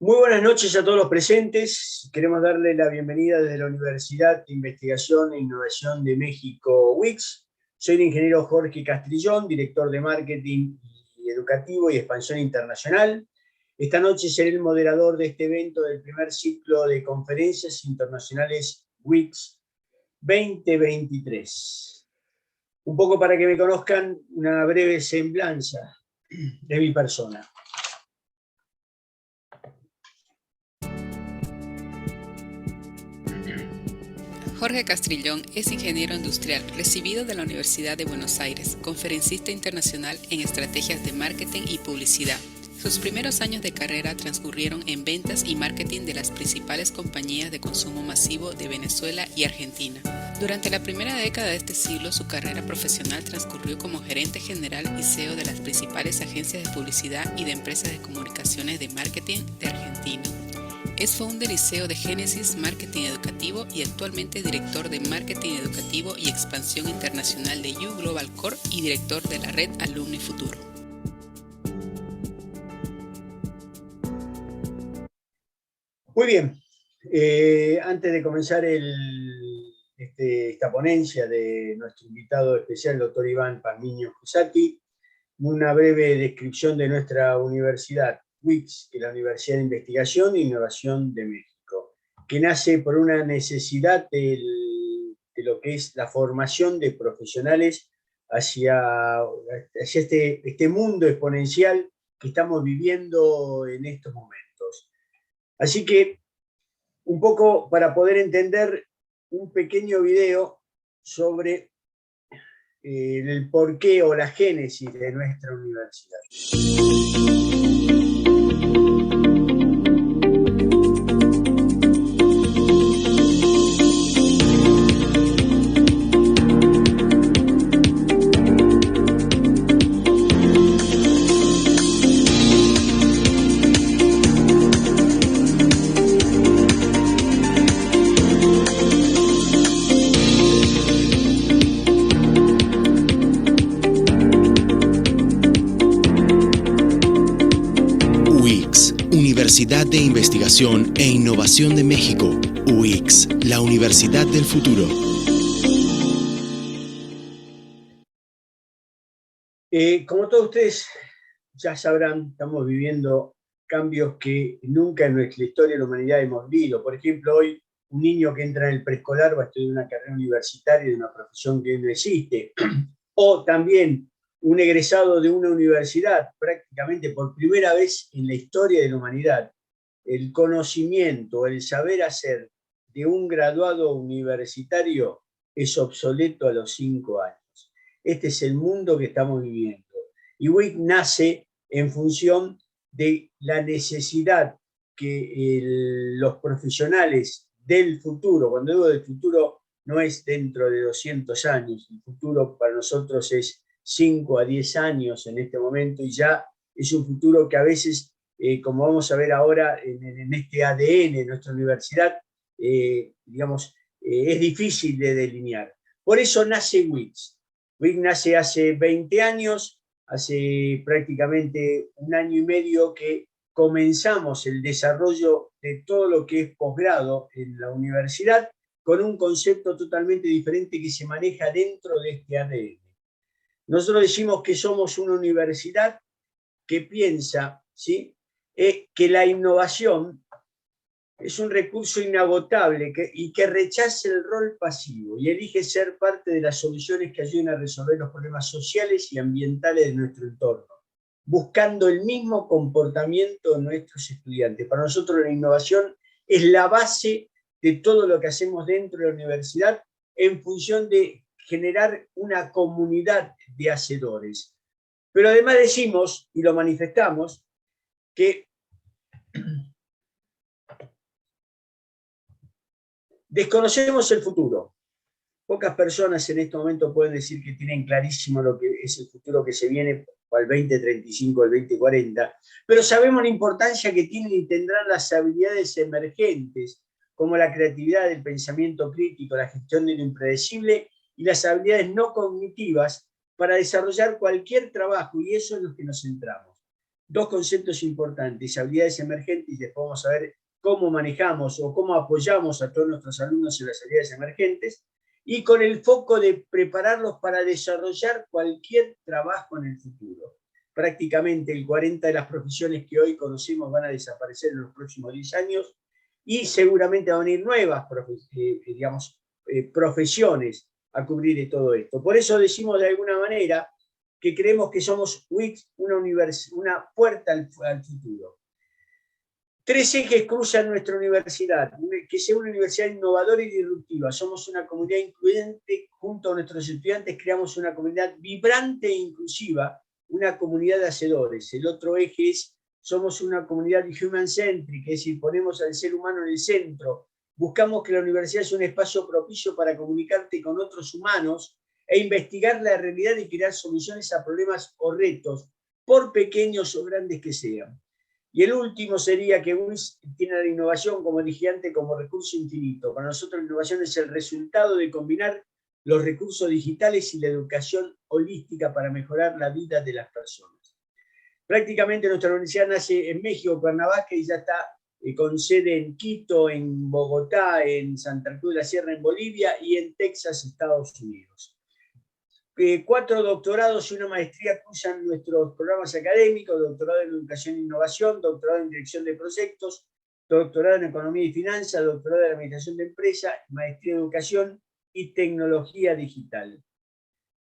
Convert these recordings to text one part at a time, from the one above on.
Muy buenas noches a todos los presentes. Queremos darle la bienvenida desde la Universidad de Investigación e Innovación de México, UICS. Soy el ingeniero Jorge Castrillón, director de Marketing Educativo y Expansión Internacional. Esta noche seré el moderador de este evento del primer ciclo de conferencias internacionales UICS 2023. Un poco para que me conozcan, una breve semblanza de mi persona. Jorge Castrillón es ingeniero industrial, recibido de la Universidad de Buenos Aires, conferencista internacional en estrategias de marketing y publicidad. Sus primeros años de carrera transcurrieron en ventas y marketing de las principales compañías de consumo masivo de Venezuela y Argentina. Durante la primera década de este siglo, su carrera profesional transcurrió como gerente general y CEO de las principales agencias de publicidad y de empresas de comunicaciones de marketing de Argentina. Es founder y CEO de Génesis Marketing Educativo y actualmente director de Marketing Educativo y Expansión Internacional de U Global Core y director de la red Alumni Futuro. Muy bien. Antes de comenzar esta ponencia de nuestro invitado especial, el doctor Iván Palmiño Fusati, una breve descripción de nuestra universidad, UICS, que es la Universidad de Investigación e Innovación de México, que nace por una necesidad de lo que es la formación de profesionales hacia este mundo exponencial que estamos viviendo en estos momentos. Así que, un poco para poder entender un pequeño video sobre el porqué o la génesis de nuestra universidad. Universidad de Investigación e Innovación de México, UICS, la Universidad del Futuro. Como todos ustedes ya sabrán, estamos viviendo cambios que nunca en nuestra historia de la humanidad hemos vivido. Por ejemplo, hoy un niño que entra en el preescolar va a estudiar una carrera universitaria de una profesión que no existe. O también un egresado de una universidad, prácticamente por primera vez en la historia de la humanidad, el conocimiento, el saber hacer de un graduado universitario es obsoleto a los 5 años. Este es el mundo que estamos viviendo. Y WIC nace en función de la necesidad que los profesionales del futuro, cuando digo del futuro, no es dentro de 200 años, el futuro para nosotros es 5 a 10 años en este momento, y ya es un futuro que a veces, como vamos a ver ahora en este ADN de nuestra universidad, es difícil de delinear. Por eso nace WICS. WICS nace hace 20 años, hace prácticamente 1 año y medio que comenzamos el desarrollo de todo lo que es posgrado en la universidad, con un concepto totalmente diferente que se maneja dentro de este ADN. Nosotros decimos que somos una universidad que piensa, ¿sí?, que la innovación es un recurso inagotable y que rechaza el rol pasivo y elige ser parte de las soluciones que ayuden a resolver los problemas sociales y ambientales de nuestro entorno, buscando el mismo comportamiento de nuestros estudiantes. Para nosotros la innovación es la base de todo lo que hacemos dentro de la universidad en función de generar una comunidad de hacedores. Pero además decimos, y lo manifestamos, que desconocemos el futuro. Pocas personas en este momento pueden decir que tienen clarísimo lo que es el futuro que se viene para el 2035, el 2040, pero sabemos la importancia que tienen y tendrán las habilidades emergentes, como la creatividad, el pensamiento crítico, la gestión de lo impredecible y las habilidades no cognitivas para desarrollar cualquier trabajo, y eso es lo que nos centramos. dos conceptos importantes, habilidades emergentes, y después vamos a ver cómo manejamos o cómo apoyamos a todos nuestros alumnos en las habilidades emergentes, y con el foco de prepararlos para desarrollar cualquier trabajo en el futuro. Prácticamente el 40% de las profesiones que hoy conocemos van a desaparecer en los próximos 10 años, y seguramente van a venir nuevas profesiones a cubrir de todo esto. Por eso decimos de alguna manera que creemos que somos UICS una puerta al futuro. 3 ejes cruzan nuestra universidad, que sea una universidad innovadora y disruptiva. Somos una comunidad incluyente, junto a nuestros estudiantes creamos una comunidad vibrante e inclusiva, una comunidad de hacedores. El otro eje es, somos una comunidad human-centric, es decir, ponemos al ser humano en el centro. Buscamos que la universidad sea un espacio propicio para comunicarte con otros humanos e investigar la realidad y crear soluciones a problemas o retos, por pequeños o grandes que sean. Y el último sería que UICS tiene la innovación, como dije antes, como recurso infinito. Para nosotros la innovación es el resultado de combinar los recursos digitales y la educación holística para mejorar la vida de las personas. Prácticamente nuestra universidad nace en México, Cuernavaca, y ya está con sede en Quito, en Bogotá, en Santa Cruz de la Sierra, en Bolivia, y en Texas, Estados Unidos. 4 doctorados y una maestría cruzan nuestros programas académicos: doctorado en Educación e Innovación, doctorado en Dirección de Proyectos, doctorado en Economía y Finanzas, doctorado en Administración de Empresa, maestría en Educación y Tecnología Digital.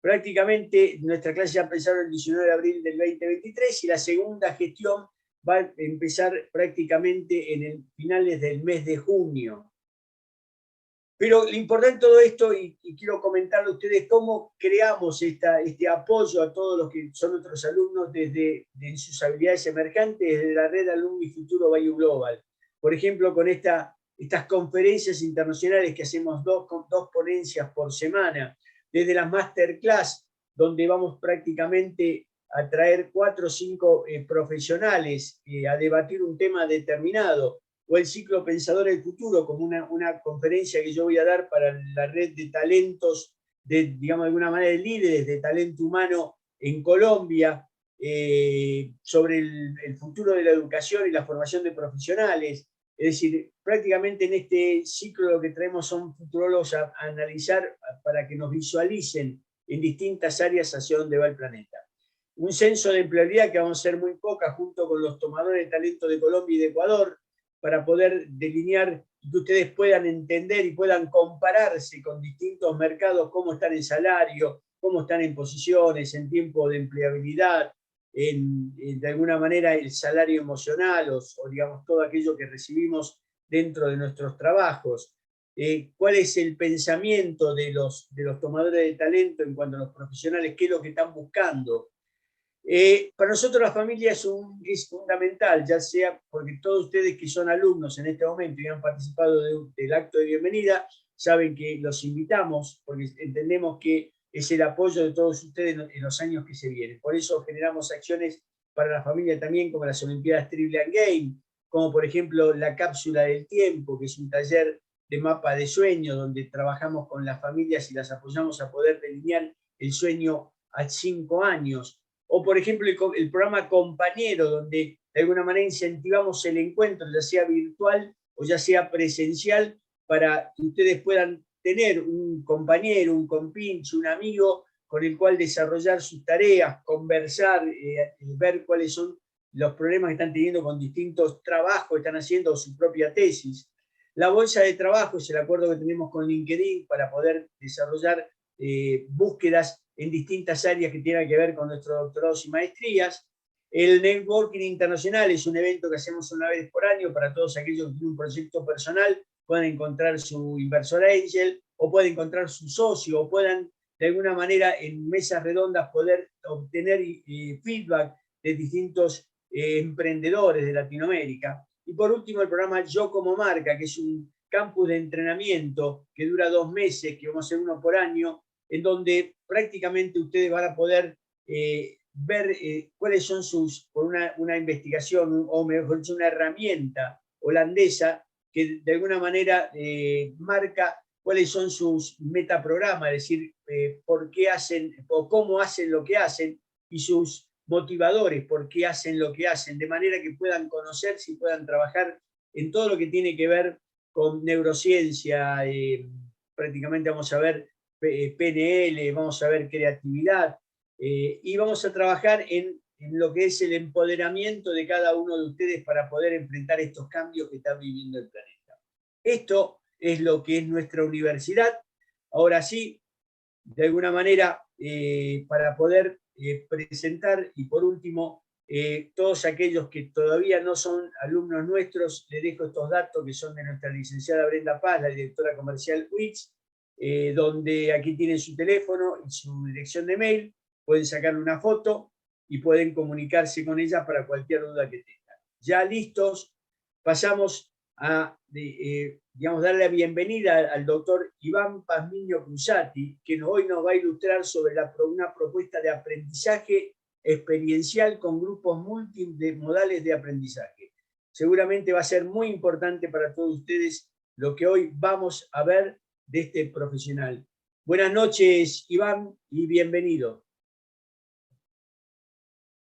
Prácticamente nuestra clase ya empezaron el 19 de abril del 2023 y la segunda gestión va a empezar prácticamente en el finales del mes de junio. Pero lo importante de todo esto, y quiero comentarle a ustedes cómo creamos este apoyo a todos los que son nuestros alumnos desde sus habilidades emergentes, desde la red Alumni Futuro Value Global. Por ejemplo, con estas conferencias internacionales que hacemos dos ponencias por semana, desde las masterclass, donde vamos prácticamente a traer 4 o 5 profesionales a debatir un tema determinado, o el ciclo Pensador del Futuro, como una conferencia que yo voy a dar para la red de talentos, digamos de alguna manera, de líderes de talento humano en Colombia, sobre el futuro de la educación y la formación de profesionales. Es decir, prácticamente en este ciclo lo que traemos son futurólogos a analizar para que nos visualicen en distintas áreas hacia dónde va el planeta. Un censo de empleabilidad que vamos a hacer muy poca, junto con los tomadores de talento de Colombia y de Ecuador, para poder delinear y que ustedes puedan entender y puedan compararse con distintos mercados, cómo están en salario, cómo están en posiciones, en tiempo de empleabilidad, de alguna manera el salario emocional o digamos todo aquello que recibimos dentro de nuestros trabajos. ¿Cuál es el pensamiento de los tomadores de talento en cuanto a los profesionales? ¿Qué es lo que están buscando? Para nosotros la familia es fundamental, ya sea porque todos ustedes que son alumnos en este momento y han participado del acto de bienvenida, saben que los invitamos porque entendemos que es el apoyo de todos ustedes en los años que se vienen. Por eso generamos acciones para la familia también, como las Olimpiadas Trivial Game, como por ejemplo la Cápsula del Tiempo, que es un taller de mapa de sueño, donde trabajamos con las familias y las apoyamos a poder delinear el sueño a 5 años. O, por ejemplo, el programa Compañero, donde de alguna manera incentivamos el encuentro, ya sea virtual o ya sea presencial, para que ustedes puedan tener un compañero, un compinche, un amigo con el cual desarrollar sus tareas, conversar, ver cuáles son los problemas que están teniendo con distintos trabajos que están haciendo, o su propia tesis. La bolsa de trabajo es el acuerdo que tenemos con LinkedIn para poder desarrollar búsquedas en distintas áreas que tienen que ver con nuestros doctorados y maestrías. El Networking Internacional es un evento que hacemos una vez por año para todos aquellos que tienen un proyecto personal, puedan encontrar su inversor angel, o pueden encontrar su socio, o puedan de alguna manera en mesas redondas poder obtener feedback de distintos emprendedores de Latinoamérica. Y por último, el programa Yo como Marca, que es un campus de entrenamiento que dura 2 meses, que vamos a hacer uno por año, en donde prácticamente ustedes van a poder ver cuáles son por una investigación, o mejor dicho, una herramienta holandesa que de alguna manera marca cuáles son sus metaprogramas, es decir, por qué hacen o cómo hacen lo que hacen, y sus motivadores, por qué hacen lo que hacen, de manera que puedan conocerse y puedan trabajar en todo lo que tiene que ver con neurociencia, prácticamente vamos a ver PNL, vamos a ver creatividad, y vamos a trabajar en lo que es el empoderamiento de cada uno de ustedes para poder enfrentar estos cambios que está viviendo el planeta. Esto es lo que es nuestra universidad. Ahora sí, de alguna manera, para poder presentar, y por último, todos aquellos que todavía no son alumnos nuestros, les dejo estos datos que son de nuestra licenciada Brenda Paz, la directora comercial UICS, donde aquí tienen su teléfono y su dirección de mail, pueden sacarle una foto y pueden comunicarse con ella para cualquier duda que tengan. Ya listos, pasamos a digamos, darle la bienvenida al doctor Iván Pazmiño Cruzati, que hoy nos va a ilustrar sobre una propuesta de aprendizaje experiencial con grupos multimodales de aprendizaje. Seguramente va a ser muy importante para todos ustedes lo que hoy vamos a ver de este profesional. Buenas noches, Iván, y bienvenido.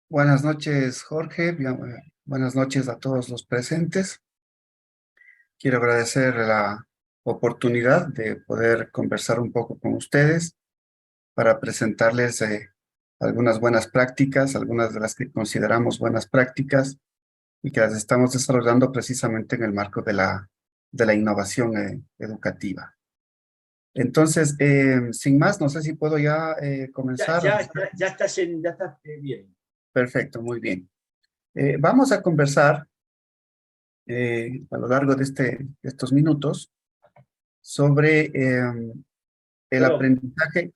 Buenas noches, Jorge. Buenas noches a todos los presentes. Quiero agradecer la oportunidad de poder conversar un poco con ustedes para presentarles algunas buenas prácticas, algunas de las que consideramos buenas prácticas y que las estamos desarrollando precisamente en el marco de la innovación educativa. Entonces, sin más, no sé si puedo ya comenzar. Ya estás bien. Perfecto, muy bien. Vamos a conversar a lo largo de estos minutos sobre el aprendizaje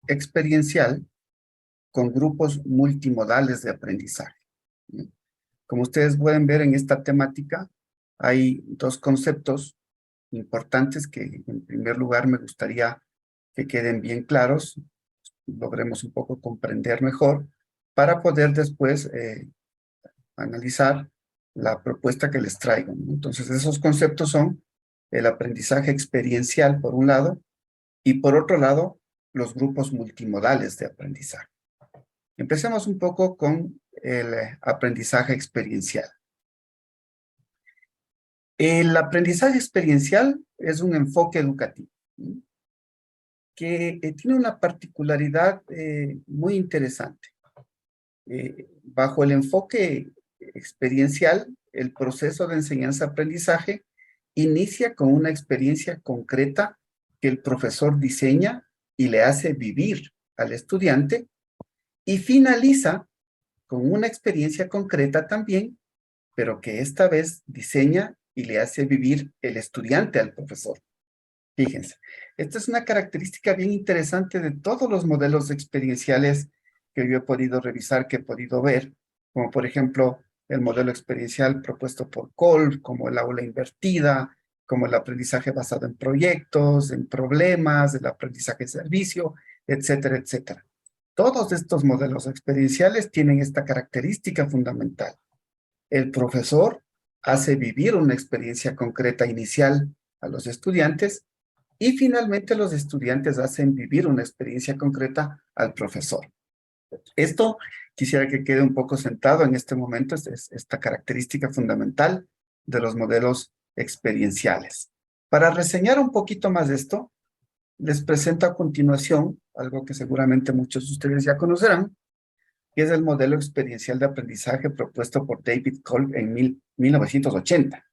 experiencial con grupos multimodales de aprendizaje. Como ustedes pueden ver en esta temática, hay dos conceptos importantes que en primer lugar me gustaría que queden bien claros, logremos un poco comprender mejor, para poder después analizar la propuesta que les traigo. Entonces, esos conceptos son el aprendizaje experiencial, por un lado, y por otro lado, los grupos multimodales de aprendizaje. Empecemos un poco con el aprendizaje experiencial. El aprendizaje experiencial es un enfoque educativo que tiene una particularidad muy interesante. Bajo el enfoque experiencial, el proceso de enseñanza-aprendizaje inicia con una experiencia concreta que el profesor diseña y le hace vivir al estudiante y finaliza con una experiencia concreta también, pero que esta vez diseña y le hace vivir el estudiante al profesor. Fíjense, esta es una característica bien interesante de todos los modelos experienciales que yo he podido revisar, que he podido ver, como por ejemplo el modelo experiencial propuesto por Kolb, como el aula invertida, como el aprendizaje basado en proyectos, en problemas, el aprendizaje de servicio, etcétera, etcétera. Todos estos modelos experienciales tienen esta característica fundamental. El profesor hace vivir una experiencia concreta inicial a los estudiantes y finalmente los estudiantes hacen vivir una experiencia concreta al profesor. Esto quisiera que quede un poco sentado en este momento, es esta característica fundamental de los modelos experienciales. Para reseñar un poquito más de esto, les presento a continuación algo que seguramente muchos de ustedes ya conocerán, que es el modelo experiencial de aprendizaje propuesto por David Kolb en 1980,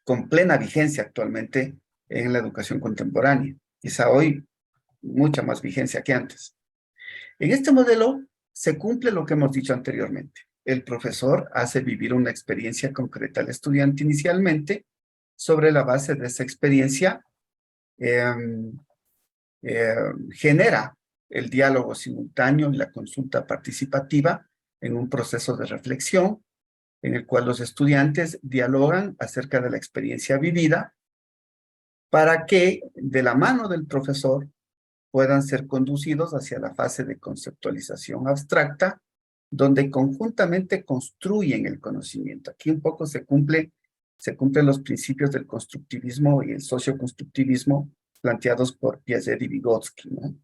con plena vigencia actualmente en la educación contemporánea. Quizá hoy mucha más vigencia que antes. En este modelo se cumple lo que hemos dicho anteriormente. El profesor hace vivir una experiencia concreta al estudiante inicialmente. Sobre la base de esa experiencia, genera el diálogo simultáneo y la consulta participativa en un proceso de reflexión en el cual los estudiantes dialogan acerca de la experiencia vivida para que de la mano del profesor puedan ser conducidos hacia la fase de conceptualización abstracta, donde conjuntamente construyen el conocimiento. Aquí un poco se cumplen los principios del constructivismo y el socioconstructivismo planteados por Piaget y Vygotsky, ¿no?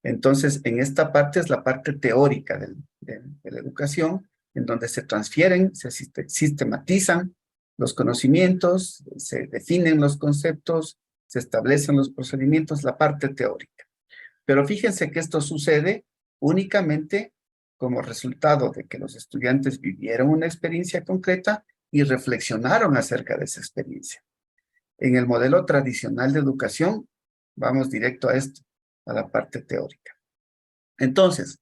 Entonces, en esta parte es la parte teórica de la educación, en donde se transfieren, se sistematizan los conocimientos, se definen los conceptos, se establecen los procedimientos, la parte teórica. Pero fíjense que esto sucede únicamente como resultado de que los estudiantes vivieron una experiencia concreta y reflexionaron acerca de esa experiencia. En el modelo tradicional de educación, vamos directo a esto, a la parte teórica. Entonces,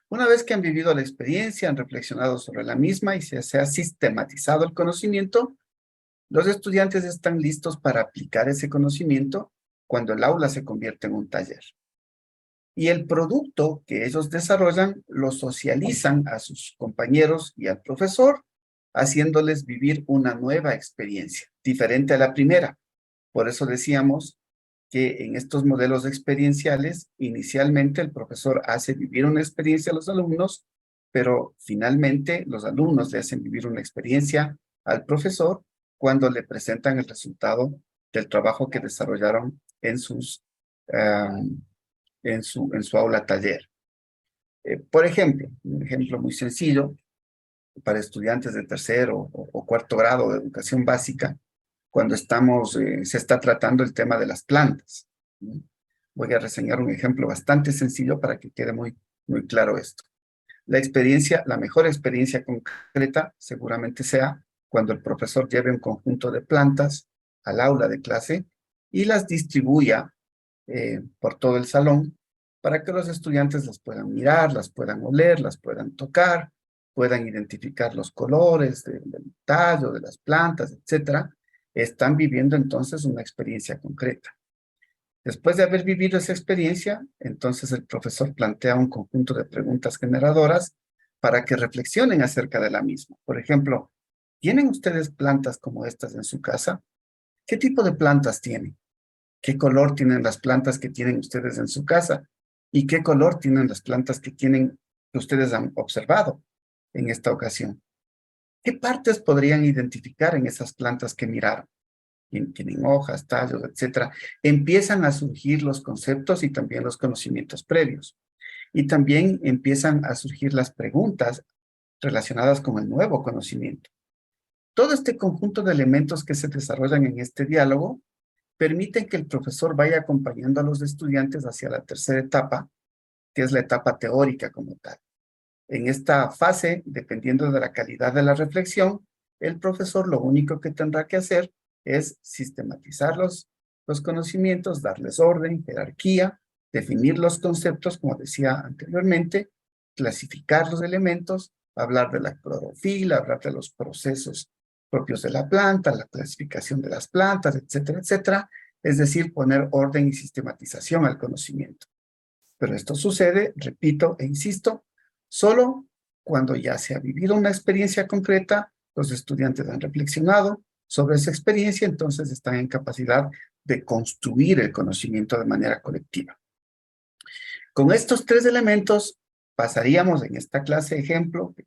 una vez que han vivido la experiencia, han reflexionado sobre la misma y se ha sistematizado el conocimiento, los estudiantes están listos para aplicar ese conocimiento cuando el aula se convierte en un taller. Y el producto que ellos desarrollan lo socializan a sus compañeros y al profesor, haciéndoles vivir una nueva experiencia, diferente a la primera. Por eso decíamos que en estos modelos experienciales, inicialmente el profesor hace vivir una experiencia a los alumnos, pero finalmente los alumnos le hacen vivir una experiencia al profesor cuando le presentan el resultado del trabajo que desarrollaron en su aula taller. Por ejemplo, un ejemplo muy sencillo para estudiantes de tercero o cuarto grado de educación básica, cuando se está tratando el tema de las plantas. Voy a reseñar un ejemplo bastante sencillo para que quede muy claro esto. La mejor experiencia concreta seguramente sea cuando el profesor lleve un conjunto de plantas al aula de clase y las distribuya por todo el salón para que los estudiantes las puedan mirar, las puedan oler, las puedan tocar, puedan identificar los colores del tallo, de las plantas, etc. Están viviendo entonces una experiencia concreta. Después de haber vivido esa experiencia, entonces el profesor plantea un conjunto de preguntas generadoras para que reflexionen acerca de la misma. Por ejemplo, ¿tienen ustedes plantas como estas en su casa? ¿Qué tipo de plantas tienen? ¿Qué color tienen las plantas que tienen ustedes en su casa? ¿Y qué color tienen las plantas que ustedes han observado en esta ocasión? ¿Qué partes podrían identificar en esas plantas que miraron? Tienen hojas, tallos, etcétera. Empiezan a surgir los conceptos y también los conocimientos previos. Y también empiezan a surgir las preguntas relacionadas con el nuevo conocimiento. Todo este conjunto de elementos que se desarrollan en este diálogo permiten que el profesor vaya acompañando a los estudiantes hacia la tercera etapa, que es la etapa teórica como tal. En esta fase, dependiendo de la calidad de la reflexión, el profesor lo único que tendrá que hacer es sistematizar los conocimientos, darles orden, jerarquía, definir los conceptos, como decía anteriormente, clasificar los elementos, hablar de la clorofila, hablar de los procesos propios de la planta, la clasificación de las plantas, etcétera, etcétera. Es decir, poner orden y sistematización al conocimiento. Pero esto sucede, repito e insisto, solo cuando ya se ha vivido una experiencia concreta, los estudiantes han reflexionado sobre esa experiencia, entonces están en capacidad de construir el conocimiento de manera colectiva. Con estos tres elementos pasaríamos en esta clase ejemplo que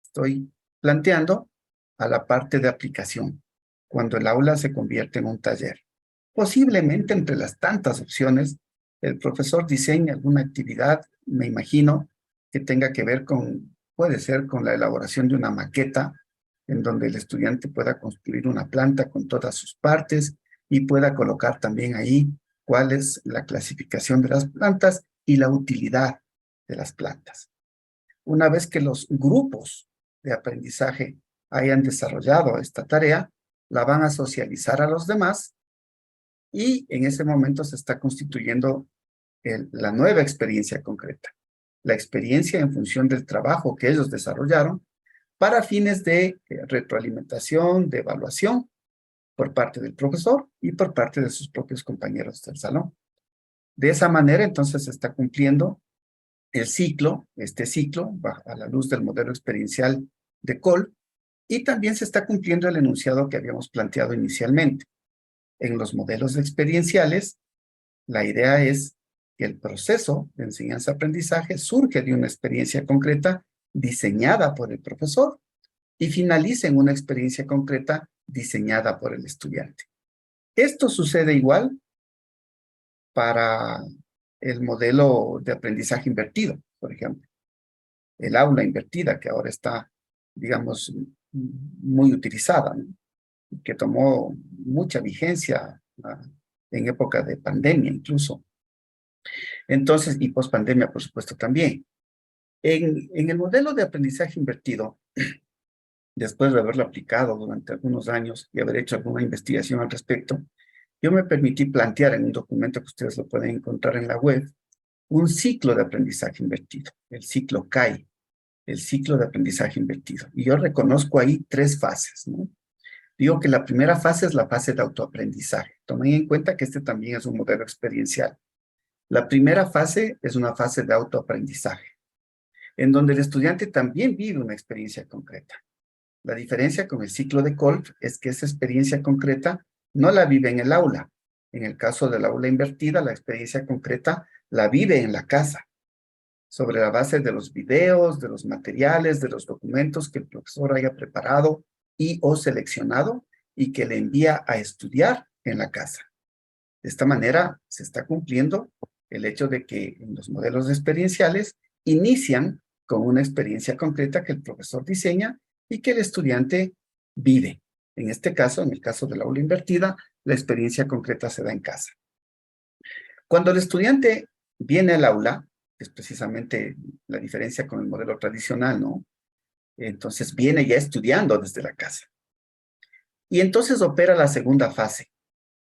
estoy planteando a la parte de aplicación, cuando el aula se convierte en un taller. Posiblemente entre las tantas opciones, el profesor diseña alguna actividad, me imagino, que tenga que ver puede ser con la elaboración de una maqueta, en donde el estudiante pueda construir una planta con todas sus partes y pueda colocar también ahí cuál es la clasificación de las plantas y la utilidad de las plantas. Una vez que los grupos de aprendizaje hayan desarrollado esta tarea, la van a socializar a los demás y en ese momento se está constituyendo la nueva experiencia concreta. La experiencia en función del trabajo que ellos desarrollaron para fines de retroalimentación, de evaluación por parte del profesor y por parte de sus propios compañeros del salón. De esa manera, entonces, se está cumpliendo este ciclo, a la luz del modelo experiencial de Cole, y también se está cumpliendo el enunciado que habíamos planteado inicialmente. En los modelos experienciales, la idea es que el proceso de enseñanza-aprendizaje surge de una experiencia concreta diseñada por el profesor y finaliza en una experiencia concreta diseñada por el estudiante. Esto sucede igual para el modelo de aprendizaje invertido, por ejemplo. el aula invertida, que ahora está, digamos, muy utilizada, ¿no? Que tomó mucha vigencia en época de pandemia incluso. Entonces, y post-pandemia, por supuesto, también. En el modelo de aprendizaje invertido, después de haberlo aplicado durante algunos años y haber hecho alguna investigación al respecto, yo me permití plantear en un documento que ustedes lo pueden encontrar en la web, un ciclo de aprendizaje invertido, el ciclo CAI, el ciclo de aprendizaje invertido. Y yo reconozco ahí 3 fases, ¿no? Digo que la primera fase es la fase de autoaprendizaje. Tomen en cuenta que este también es un modelo experiencial. La primera fase es una fase de autoaprendizaje, en donde el estudiante también vive una experiencia concreta. La diferencia con el ciclo de Kolb es que esa experiencia concreta no la vive en el aula. En el caso del aula invertida, la experiencia concreta la vive en la casa, sobre la base de los videos, de los materiales, de los documentos que el profesor haya preparado y o seleccionado y que le envía a estudiar en la casa. De esta manera se está cumpliendo el hecho de que en los modelos experienciales inician con una experiencia concreta que el profesor diseña y que el estudiante vive. En este caso, en el caso del aula invertida, la experiencia concreta se da en casa. Cuando el estudiante viene al aula, es precisamente la diferencia con el modelo tradicional, ¿no? Entonces viene ya estudiando desde la casa. Y entonces opera la segunda fase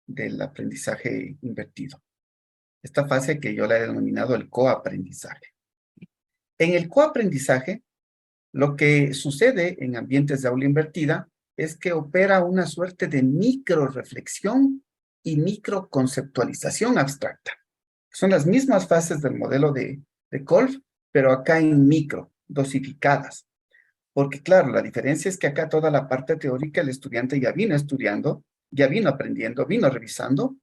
del aprendizaje invertido. Esta fase que yo la he denominado el coaprendizaje. En el coaprendizaje, lo que sucede en ambientes de aula invertida es que opera una suerte de microreflexión y microconceptualización abstracta. Son las mismas fases del modelo de Kolb, pero acá en micro, dosificadas. Porque claro, la diferencia es que acá toda la parte teórica el estudiante ya vino estudiando, ya vino aprendiendo, vino revisando,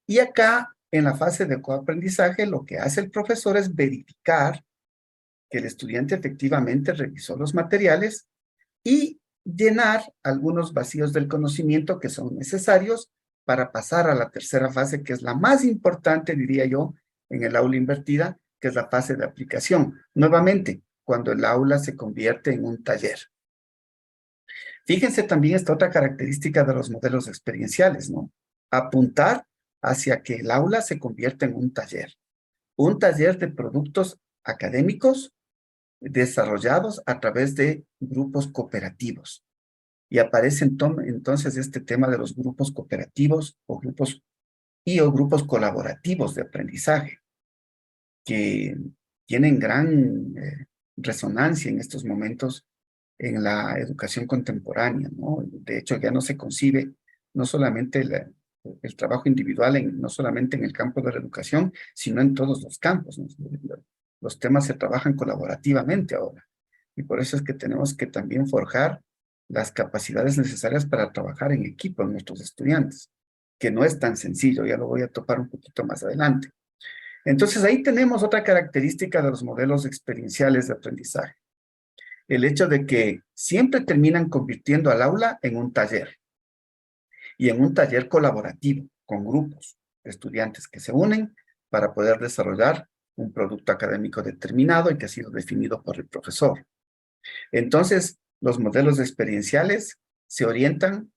y acá en la fase de coaprendizaje lo que hace el profesor es verificar que el estudiante efectivamente revisó los materiales y llenar algunos vacíos del conocimiento que son necesarios para pasar a la tercera fase, que es la más importante, diría yo, en el aula invertida, que es la fase de aplicación. Nuevamente, cuando el aula se convierte en un taller. Fíjense también esta otra característica de los modelos experienciales, ¿no? Apuntar hacia que el aula se convierta en un taller de productos académicos desarrollados a través de grupos cooperativos. Y aparece entonces este tema de los grupos cooperativos o grupos colaborativos de aprendizaje, que tienen gran resonancia en estos momentos en la educación contemporánea, ¿no? De hecho, ya no se concibe no solamente el trabajo individual, no solamente en el campo de la educación, sino en todos los campos, ¿no? Los temas se trabajan colaborativamente ahora. Y por eso es que tenemos que también forjar las capacidades necesarias para trabajar en equipo en nuestros estudiantes, que no es tan sencillo, ya lo voy a topar un poquito más adelante. Entonces ahí tenemos otra característica de los modelos experienciales de aprendizaje. El hecho de que siempre terminan convirtiendo al aula en un taller, y en un taller colaborativo con grupos de estudiantes que se unen para poder desarrollar un producto académico determinado y que ha sido definido por el profesor. Entonces, los modelos experienciales se orientan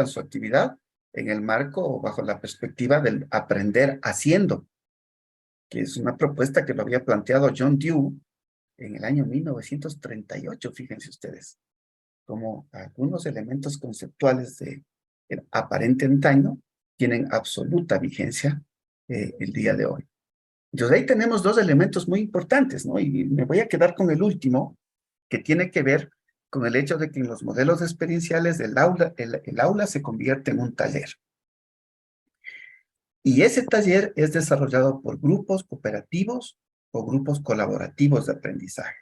su actividad en el marco o bajo la perspectiva del aprender haciendo, que es una propuesta que lo había planteado John Dewey en el año 1938, fíjense ustedes, como algunos elementos conceptuales de el aparente antaño tienen absoluta vigencia el día de hoy. Entonces ahí tenemos 2 elementos muy importantes, ¿no? Y me voy a quedar con el último, que tiene que ver con el hecho de que en los modelos experienciales el aula se convierte en un taller. Y ese taller es desarrollado por grupos cooperativos o grupos colaborativos de aprendizaje.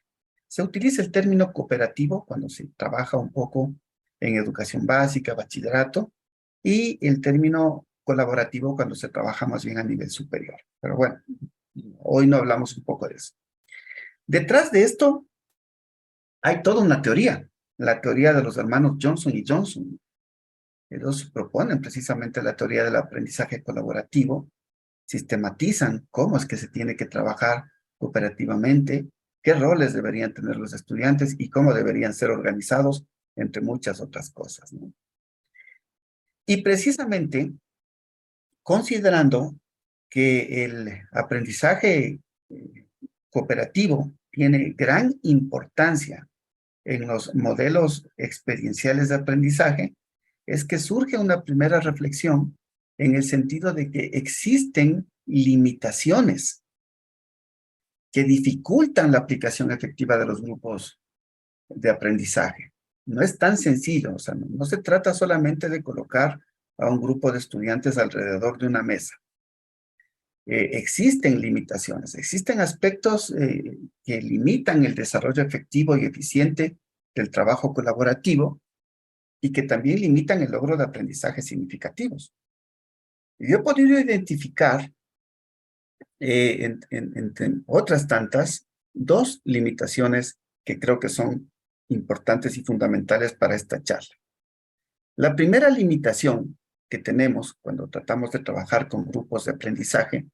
Se utiliza el término cooperativo cuando se trabaja un poco en educación básica, bachillerato, y el término colaborativo cuando se trabaja más bien a nivel superior. Pero bueno, hoy no hablamos un poco de eso. Detrás de esto hay toda una teoría, la teoría de los hermanos Johnson y Johnson. Ellos proponen precisamente la teoría del aprendizaje colaborativo, sistematizan cómo es que se tiene que trabajar cooperativamente qué roles deberían tener los estudiantes y cómo deberían ser organizados, entre muchas otras cosas, ¿no? Y precisamente, considerando que el aprendizaje cooperativo tiene gran importancia en los modelos experienciales de aprendizaje, es que surge una primera reflexión en el sentido de que existen limitaciones que dificultan la aplicación efectiva de los grupos de aprendizaje. No es tan sencillo, o sea, no se trata solamente de colocar a un grupo de estudiantes alrededor de una mesa. Existen limitaciones, existen aspectos que limitan el desarrollo efectivo y eficiente del trabajo colaborativo y que también limitan el logro de aprendizajes significativos. Yo he podido identificar, entre otras tantas, dos limitaciones que creo que son importantes y fundamentales para esta charla. La primera limitación que tenemos cuando tratamos de trabajar con grupos de aprendizaje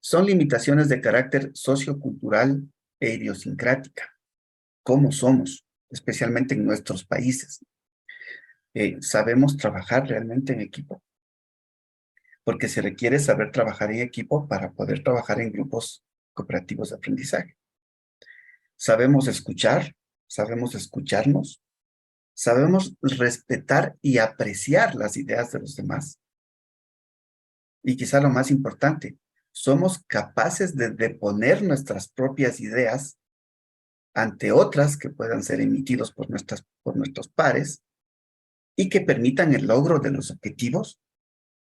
son limitaciones de carácter sociocultural e idiosincrática. ¿Cómo somos? Especialmente en nuestros países. ¿Sabemos trabajar realmente en equipo? Porque se requiere saber trabajar en equipo para poder trabajar en grupos cooperativos de aprendizaje. ¿Sabemos escuchar? ¿Sabemos escucharnos? ¿Sabemos respetar y apreciar las ideas de los demás? Y quizá lo más importante, ¿somos capaces de deponer nuestras propias ideas ante otras que puedan ser emitidos por nuestros pares y que permitan el logro de los objetivos?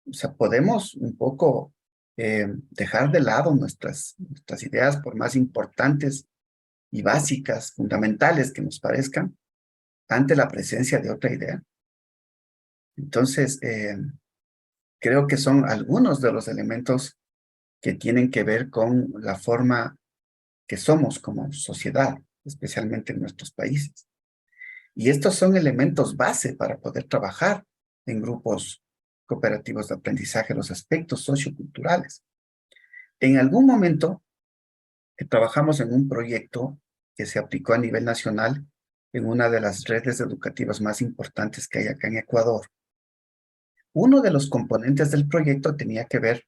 O sea, podemos un poco dejar de lado nuestras ideas, por más importantes y básicas, fundamentales que nos parezcan, ante la presencia de otra idea. Entonces, creo que son algunos de los elementos que tienen que ver con la forma que somos como sociedad, especialmente en nuestros países. Y estos son elementos base para poder trabajar en grupos cooperativos de aprendizaje, los aspectos socioculturales. En algún momento trabajamos en un proyecto que se aplicó a nivel nacional en una de las redes educativas más importantes que hay acá en Ecuador. Uno de los componentes del proyecto tenía que ver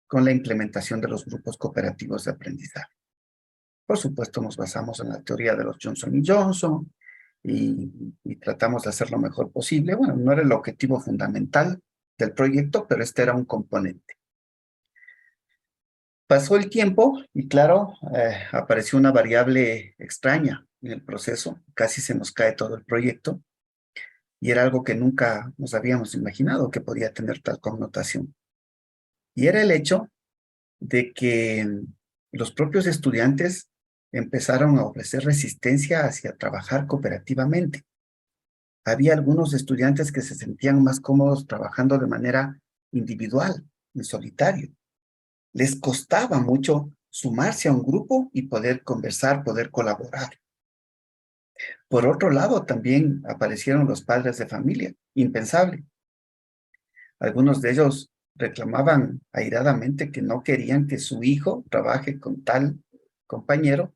con la implementación de los grupos cooperativos de aprendizaje. Por supuesto, nos basamos en la teoría de los Johnson y Johnson y tratamos de hacer lo mejor posible. Bueno, no era el objetivo fundamental del proyecto, pero este era un componente. Pasó el tiempo y claro, apareció una variable extraña en el proceso. Casi se nos cae todo el proyecto y era algo que nunca nos habíamos imaginado que podía tener tal connotación. Y era el hecho de que los propios estudiantes empezaron a ofrecer resistencia hacia trabajar cooperativamente. Había algunos estudiantes que se sentían más cómodos trabajando de manera individual, en solitario. Les costaba mucho sumarse a un grupo y poder conversar, poder colaborar. Por otro lado, también aparecieron los padres de familia, impensable. Algunos de ellos reclamaban airadamente que no querían que su hijo trabaje con tal compañero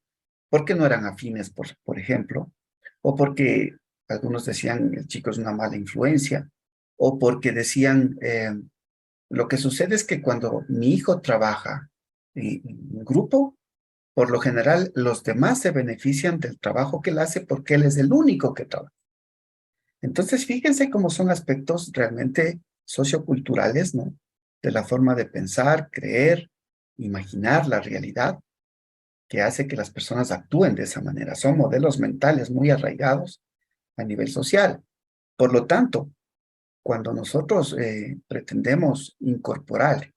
porque no eran afines, por ejemplo, o porque algunos decían el chico es una mala influencia, o porque decían lo que sucede es que cuando mi hijo trabaja en grupo, por lo general los demás se benefician del trabajo que él hace porque él es el único que trabaja. Entonces, fíjense cómo son aspectos realmente socioculturales, ¿no? De la forma de pensar, creer, imaginar la realidad, que hace que las personas actúen de esa manera. Son modelos mentales muy arraigados a nivel social. Por lo tanto, cuando nosotros pretendemos incorporar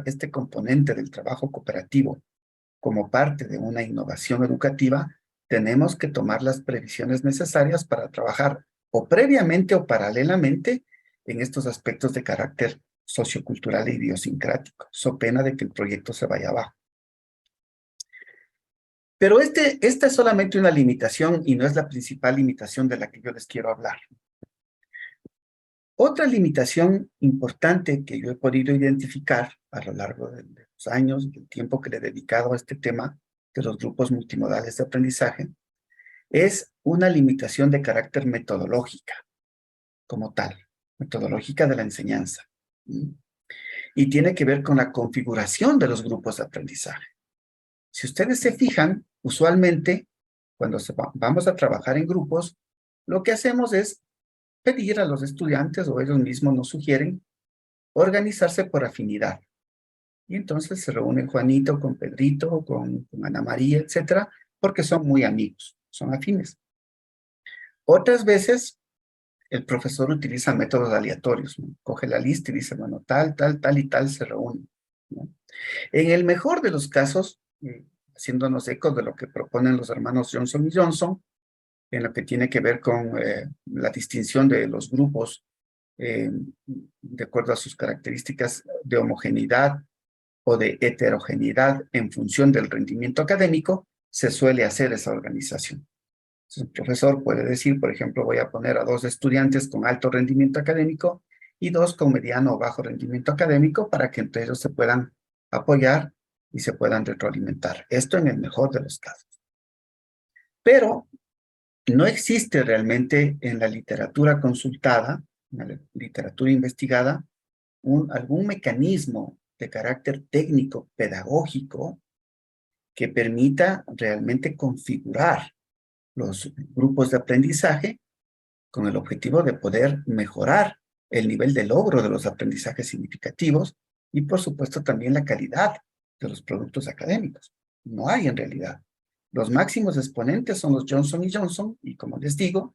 este componente del trabajo cooperativo como parte de una innovación educativa, tenemos que tomar las previsiones necesarias para trabajar o previamente o paralelamente en estos aspectos de carácter sociocultural e idiosincrático, so pena de que el proyecto se vaya abajo. Pero esta es solamente una limitación y no es la principal limitación de la que yo les quiero hablar. Otra limitación importante que yo he podido identificar a lo largo de los años, del tiempo que le he dedicado a este tema de los grupos multimodales de aprendizaje es una limitación de carácter metodológica, como tal, metodológica de la enseñanza. Y tiene que ver con la configuración de los grupos de aprendizaje. Si ustedes se fijan, usualmente, cuando vamos a trabajar en grupos, lo que hacemos es pedir a los estudiantes, o ellos mismos nos sugieren, organizarse por afinidad. Y entonces se reúne Juanito con Pedrito, con Ana María, etcétera, porque son muy amigos, son afines. Otras veces, el profesor utiliza métodos aleatorios, ¿no? Coge la lista y dice, bueno, tal, tal, tal y tal se reúnen, ¿no? En el mejor de los casos, haciéndonos eco de lo que proponen los hermanos Johnson y Johnson, en lo que tiene que ver con la distinción de los grupos de acuerdo a sus características de homogeneidad o de heterogeneidad en función del rendimiento académico, se suele hacer esa organización. Entonces, el profesor puede decir, por ejemplo, voy a poner a 2 estudiantes con alto rendimiento académico y 2 con mediano o bajo rendimiento académico para que entre ellos se puedan apoyar y se puedan retroalimentar. Esto en el mejor de los casos. Pero no existe realmente en la literatura consultada, en la literatura investigada, algún mecanismo de carácter técnico, pedagógico, que permita realmente configurar los grupos de aprendizaje con el objetivo de poder mejorar el nivel de logro de los aprendizajes significativos y, por supuesto, también la calidad de los productos académicos. No hay en realidad. Los máximos exponentes son los Johnson y Johnson, y como les digo,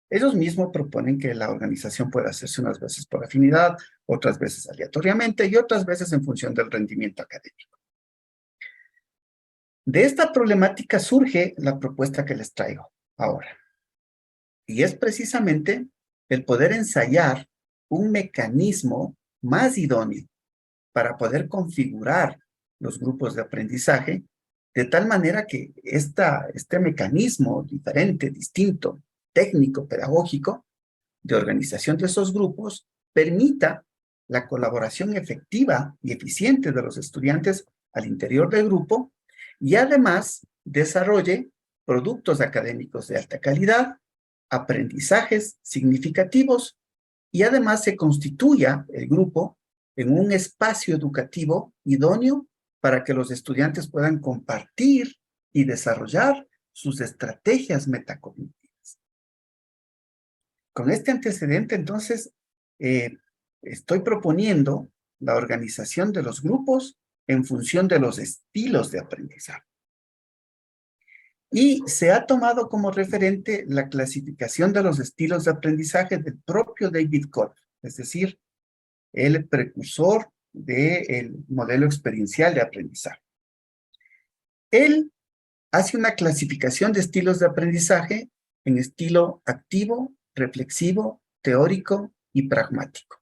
ellos mismos proponen que la organización pueda hacerse unas veces por afinidad, otras veces aleatoriamente y otras veces en función del rendimiento académico. De esta problemática surge la propuesta que les traigo ahora. Y es precisamente el poder ensayar un mecanismo más idóneo para poder configurar los grupos de aprendizaje de tal manera que este mecanismo diferente, distinto, técnico, pedagógico, de organización de esos grupos, permita la colaboración efectiva y eficiente de los estudiantes al interior del grupo y además desarrolle productos académicos de alta calidad, aprendizajes significativos y además se constituya el grupo en un espacio educativo idóneo para que los estudiantes puedan compartir y desarrollar sus estrategias metacognitivas. Con este antecedente, entonces, estoy proponiendo la organización de los grupos en función de los estilos de aprendizaje. Y se ha tomado como referente la clasificación de los estilos de aprendizaje del propio David Kolb, es decir, el precursor del modelo experiencial de aprendizaje. Él hace una clasificación de estilos de aprendizaje en estilo activo, reflexivo, teórico y pragmático.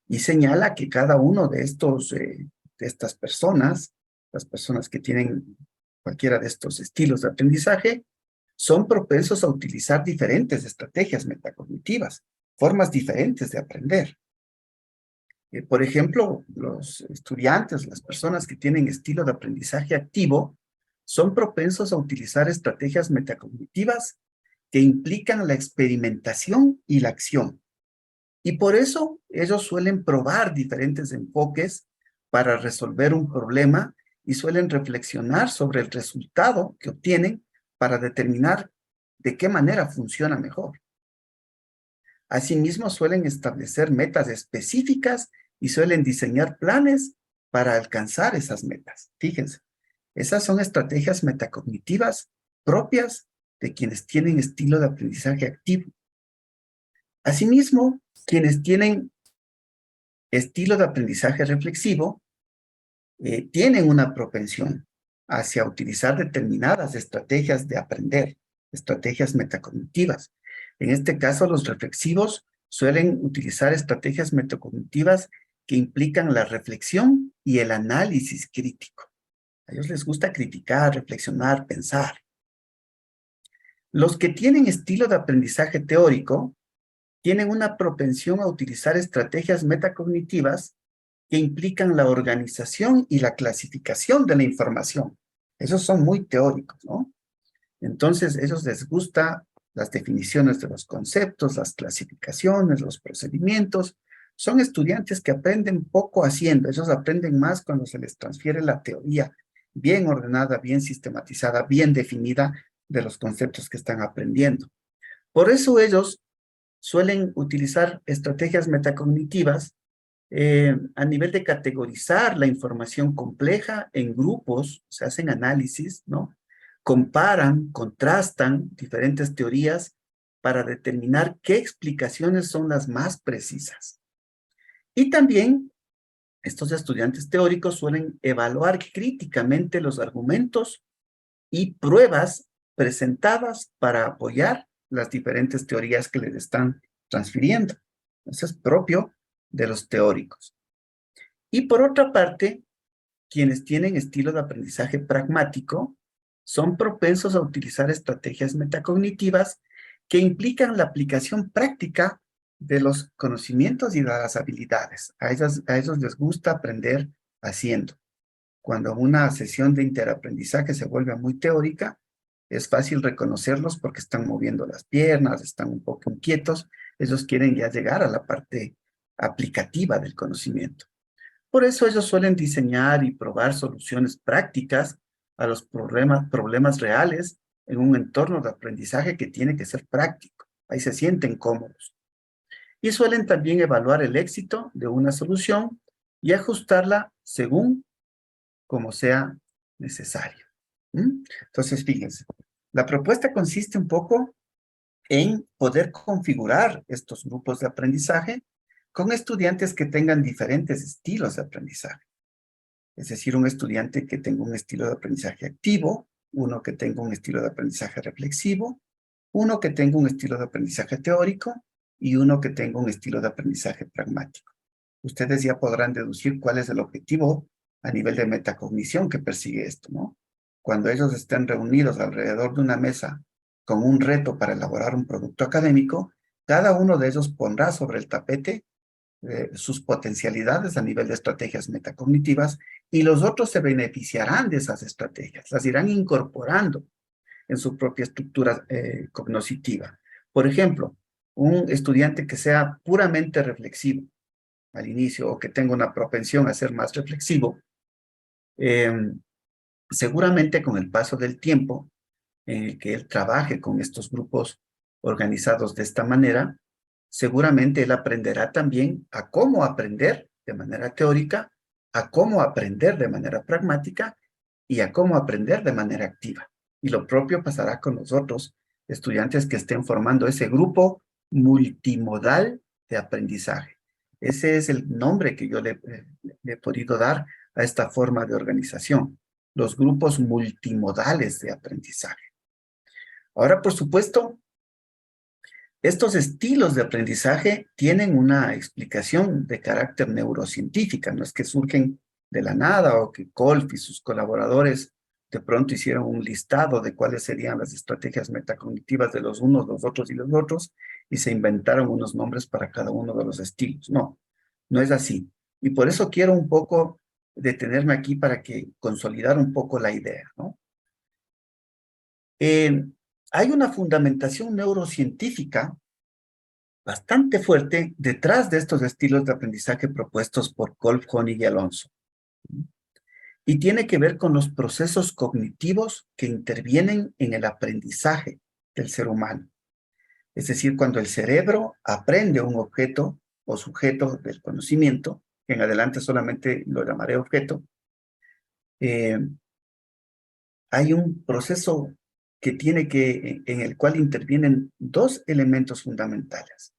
Y señala que cada uno de estas personas, las personas que tienen cualquiera de estos estilos de aprendizaje, son propensos a utilizar diferentes estrategias metacognitivas, formas diferentes de aprender. Por ejemplo, los estudiantes, las personas que tienen estilo de aprendizaje activo, son propensos a utilizar estrategias metacognitivas que implican la experimentación y la acción. Y por eso ellos suelen probar diferentes enfoques para resolver un problema y suelen reflexionar sobre el resultado que obtienen para determinar de qué manera funciona mejor. Asimismo, suelen establecer metas específicas y suelen diseñar planes para alcanzar esas metas. Fíjense, esas son estrategias metacognitivas propias de quienes tienen estilo de aprendizaje activo. Asimismo, quienes tienen estilo de aprendizaje reflexivo tienen una propensión hacia utilizar determinadas estrategias de aprender, estrategias metacognitivas. En este caso, los reflexivos suelen utilizar estrategias metacognitivas que implican la reflexión y el análisis crítico. A ellos les gusta criticar, reflexionar, pensar. Los que tienen estilo de aprendizaje teórico tienen una propensión a utilizar estrategias metacognitivas que implican la organización y la clasificación de la información, Esos son muy teóricos, ¿no? Entonces, a ellos les gusta las definiciones de los conceptos, las clasificaciones, los procedimientos. Son estudiantes que aprenden poco haciendo. Ellos aprenden más cuando se les transfiere la teoría bien ordenada, bien sistematizada, bien definida de los conceptos que están aprendiendo. Por eso ellos suelen utilizar estrategias metacognitivas a nivel de categorizar la información compleja en grupos, se hacen análisis, ¿no? Comparan, contrastan diferentes teorías para determinar qué explicaciones son las más precisas. Y también estos estudiantes teóricos suelen evaluar críticamente los argumentos y pruebas presentadas para apoyar las diferentes teorías que les están transfiriendo. Eso es propio de los teóricos. Y por otra parte, quienes tienen estilo de aprendizaje pragmático son propensos a utilizar estrategias metacognitivas que implican la aplicación práctica de los conocimientos y de las habilidades. A ellos les gusta aprender haciendo. Cuando una sesión de interaprendizaje se vuelve muy teórica, es fácil reconocerlos porque están moviendo las piernas, están un poco inquietos. Ellos quieren ya llegar a la parte aplicativa del conocimiento. Por eso ellos suelen diseñar y probar soluciones prácticas a los problemas reales en un entorno de aprendizaje que tiene que ser práctico. Ahí se sienten cómodos. Y suelen también evaluar el éxito de una solución y ajustarla según como sea necesario. Entonces, fíjense, la propuesta consiste un poco en poder configurar estos grupos de aprendizaje con estudiantes que tengan diferentes estilos de aprendizaje. Es decir, un estudiante que tenga un estilo de aprendizaje activo, uno que tenga un estilo de aprendizaje reflexivo, uno que tenga un estilo de aprendizaje teórico y uno que tenga un estilo de aprendizaje pragmático. Ustedes ya podrán deducir cuál es el objetivo a nivel de metacognición que persigue esto, ¿no? Cuando ellos estén reunidos alrededor de una mesa con un reto para elaborar un producto académico, cada uno de ellos pondrá sobre el tapete sus potencialidades a nivel de estrategias metacognitivas y los otros se beneficiarán de esas estrategias, las irán incorporando en su propia estructura cognitiva. Por ejemplo, un estudiante que sea puramente reflexivo al inicio o que tenga una propensión a ser más reflexivo, seguramente con el paso del tiempo en el que él trabaje con estos grupos organizados de esta manera, seguramente él aprenderá también a cómo aprender de manera teórica, a cómo aprender de manera pragmática y a cómo aprender de manera activa. Y lo propio pasará con los otros estudiantes que estén formando ese grupo multimodal de aprendizaje. Ese es el nombre que yo le he podido dar a esta forma de organización, los grupos multimodales de aprendizaje. Ahora, por supuesto, estos estilos de aprendizaje tienen una explicación de carácter neurocientífica, no es que surgen de la nada o que Kolff y sus colaboradores de pronto hicieron un listado de cuáles serían las estrategias metacognitivas de los unos, los otros y los otros y se inventaron unos nombres para cada uno de los estilos. No, no es así. Y por eso quiero un poco detenerme aquí para que consolidar un poco la idea, ¿no? Hay una fundamentación neurocientífica bastante fuerte detrás de estos estilos de aprendizaje propuestos por Kolff, Honig y Alonso. Y tiene que ver con los procesos cognitivos que intervienen en el aprendizaje del ser humano. Es decir, cuando el cerebro aprende un objeto o sujeto del conocimiento, que en adelante solamente lo llamaré objeto, hay un proceso en el cual intervienen dos elementos fundamentales.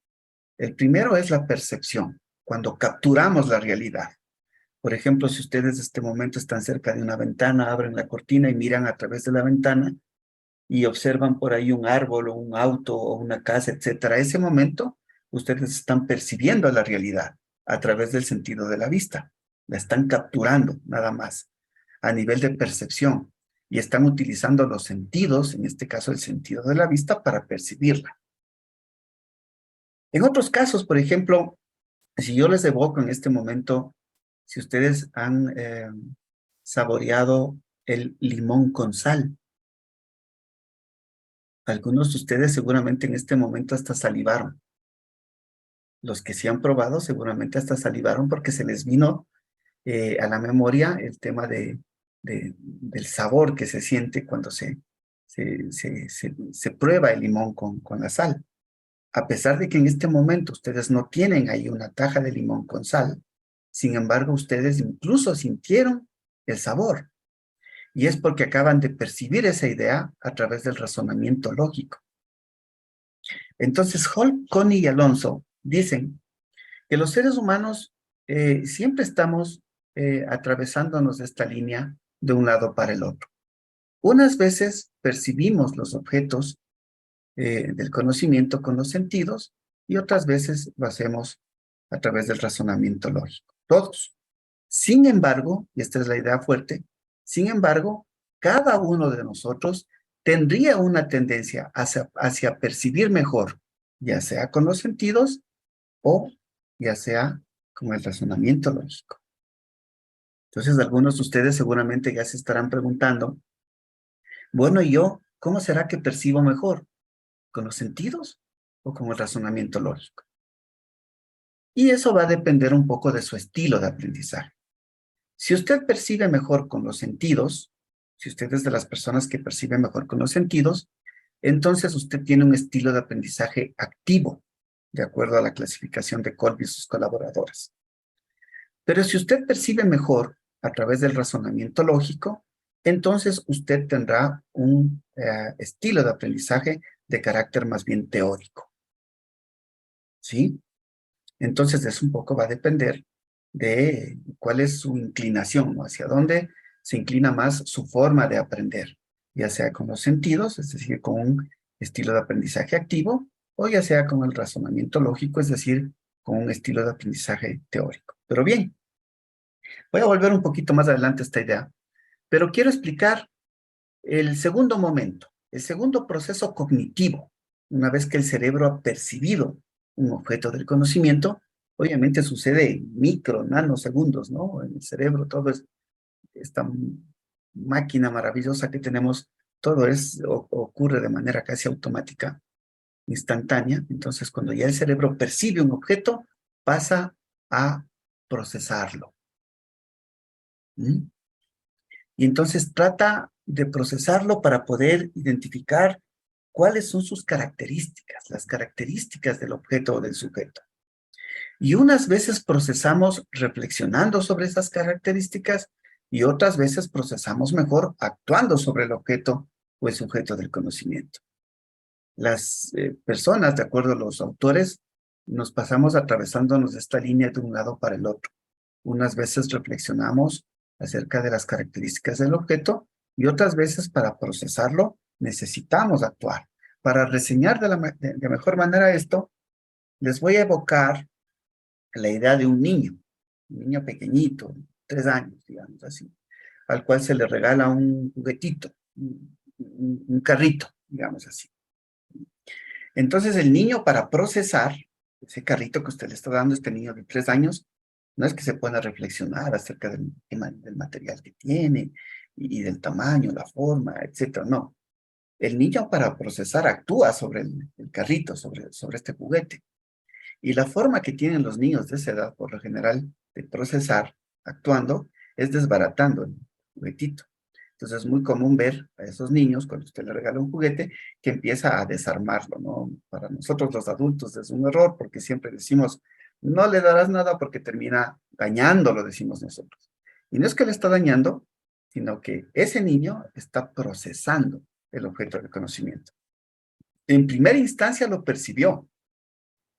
El primero es la percepción, cuando capturamos la realidad. Por ejemplo, si ustedes en este momento están cerca de una ventana, abren la cortina y miran a través de la ventana y observan por ahí un árbol o un auto o una casa, etcétera. Ese momento, ustedes están percibiendo la realidad a través del sentido de la vista. La están capturando, nada más, a nivel de percepción. Y están utilizando los sentidos, en este caso el sentido de la vista, para percibirla. En otros casos, por ejemplo, si yo les evoco en este momento, si ustedes han saboreado el limón con sal. Algunos de ustedes seguramente en este momento hasta salivaron. Los que sí han probado seguramente hasta salivaron porque se les vino a la memoria el tema del sabor que se siente cuando se prueba el limón con la sal. A pesar de que en este momento ustedes no tienen ahí una taja de limón con sal, sin embargo ustedes incluso sintieron el sabor. Y es porque acaban de percibir esa idea a través del razonamiento lógico. Entonces, Holt, Connie y Alonso dicen que los seres humanos siempre estamos atravesándonos esta línea de un lado para el otro. Unas veces percibimos los objetos del conocimiento con los sentidos y otras veces lo hacemos a través del razonamiento lógico. Todos. Sin embargo, y esta es la idea fuerte, sin embargo, cada uno de nosotros tendría una tendencia hacia percibir mejor, ya sea con los sentidos o ya sea con el razonamiento lógico. Entonces, algunos de ustedes seguramente ya se estarán preguntando, bueno, ¿y yo cómo será que percibo mejor? ¿Con los sentidos o con el razonamiento lógico? Y eso va a depender un poco de su estilo de aprendizaje. Si usted percibe mejor con los sentidos, si usted es de las personas que percibe mejor con los sentidos, entonces usted tiene un estilo de aprendizaje activo, de acuerdo a la clasificación de Kolbe y sus colaboradores. Pero si usted percibe mejor a través del razonamiento lógico, entonces usted tendrá un estilo de aprendizaje de carácter más bien teórico. ¿Sí? Entonces eso un poco va a depender de cuál es su inclinación, ¿no? Hacia dónde se inclina más su forma de aprender, ya sea con los sentidos, es decir, con un estilo de aprendizaje activo, o ya sea con el razonamiento lógico, es decir, con un estilo de aprendizaje teórico. Pero bien, voy a volver un poquito más adelante a esta idea, pero quiero explicar el segundo momento, el segundo proceso cognitivo, una vez que el cerebro ha percibido un objeto del conocimiento, obviamente sucede en nanosegundos, ¿no? En el cerebro todo es esta máquina maravillosa que tenemos, todo ocurre de manera casi automática, instantánea. Entonces, cuando ya el cerebro percibe un objeto, pasa a procesarlo. ¿Mm? Y entonces trata de procesarlo para poder identificar cuáles son sus características, las características del objeto o del sujeto. Y unas veces procesamos reflexionando sobre esas características y otras veces procesamos mejor actuando sobre el objeto o el sujeto del conocimiento. Las personas, de acuerdo a los autores, nos pasamos atravesándonos esta línea de un lado para el otro. Unas veces reflexionamos acerca de las características del objeto y otras veces para procesarlo necesitamos actuar. Para reseñar de mejor manera esto, les voy a evocar la idea de un niño pequeñito, 3 años, digamos así, al cual se le regala un juguetito, un carrito, digamos así. Entonces el niño, para procesar ese carrito que usted le está dando a este niño de 3 años, no es que se pueda reflexionar acerca del material que tiene y del tamaño, la forma, etcétera. No. El niño, para procesar, actúa sobre el carrito, sobre este juguete. Y la forma que tienen los niños de esa edad, por lo general, de procesar, actuando, es desbaratando el juguetito. Entonces es muy común ver a esos niños, cuando usted le regala un juguete, que empieza a desarmarlo, ¿no? Para nosotros los adultos es un error, porque siempre decimos, no le darás nada porque termina dañándolo, decimos nosotros. Y no es que le está dañando, sino que ese niño está procesando el objeto del conocimiento. En primera instancia lo percibió,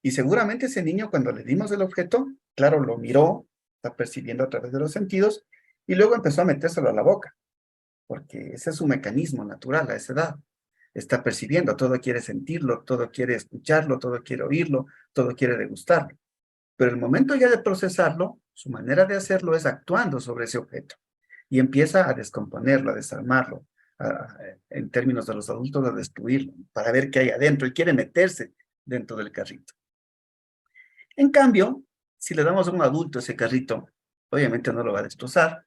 y seguramente ese niño, cuando le dimos el objeto, claro, lo miró, está percibiendo a través de los sentidos, y luego empezó a metérselo a la boca, porque ese es su mecanismo natural a esa edad. Está percibiendo, todo quiere sentirlo, todo quiere escucharlo, todo quiere oírlo, todo quiere degustarlo. Pero el momento ya de procesarlo, su manera de hacerlo es actuando sobre ese objeto, y empieza a descomponerlo, a desarmarlo, en términos de los adultos, a destruirlo, para ver qué hay adentro, y quiere meterse dentro del carrito. En cambio, si le damos a un adulto ese carrito, obviamente no lo va a destrozar,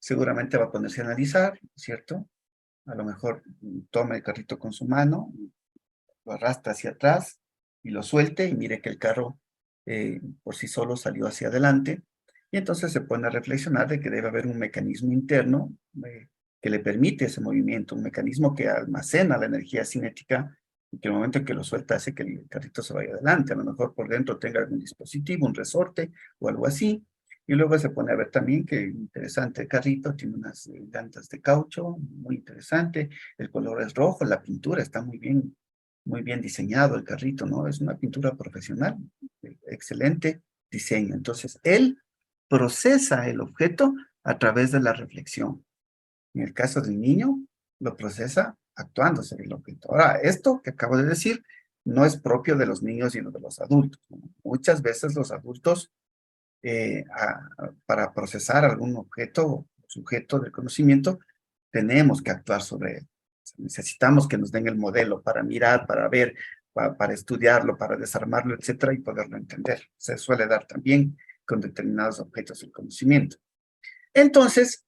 seguramente va a ponerse a analizar, ¿cierto? A lo mejor toma el carrito con su mano, lo arrastra hacia atrás y lo suelte y mire que el carro por sí solo salió hacia adelante. Y entonces se pone a reflexionar de que debe haber un mecanismo interno que le permite ese movimiento, un mecanismo que almacena la energía cinética y que el momento en que lo suelta hace que el carrito se vaya adelante. A lo mejor por dentro tenga algún dispositivo, un resorte o algo así. Y luego se pone a ver también que interesante el carrito, tiene unas llantas de caucho, muy interesante. El color es rojo, la pintura está muy bien diseñado el carrito, ¿no? Es una pintura profesional, excelente diseño. Entonces, él procesa el objeto a través de la reflexión. En el caso del niño, lo procesa actuando sobre el objeto. Ahora, esto que acabo de decir no es propio de los niños y de los adultos, ¿no? Muchas veces los adultos, para procesar algún objeto, sujeto del conocimiento, tenemos que actuar sobre él. Necesitamos que nos den el modelo para mirar, para ver, para estudiarlo, para desarmarlo, etcétera, y poderlo entender. Se suele dar también con determinados objetos del conocimiento. Entonces,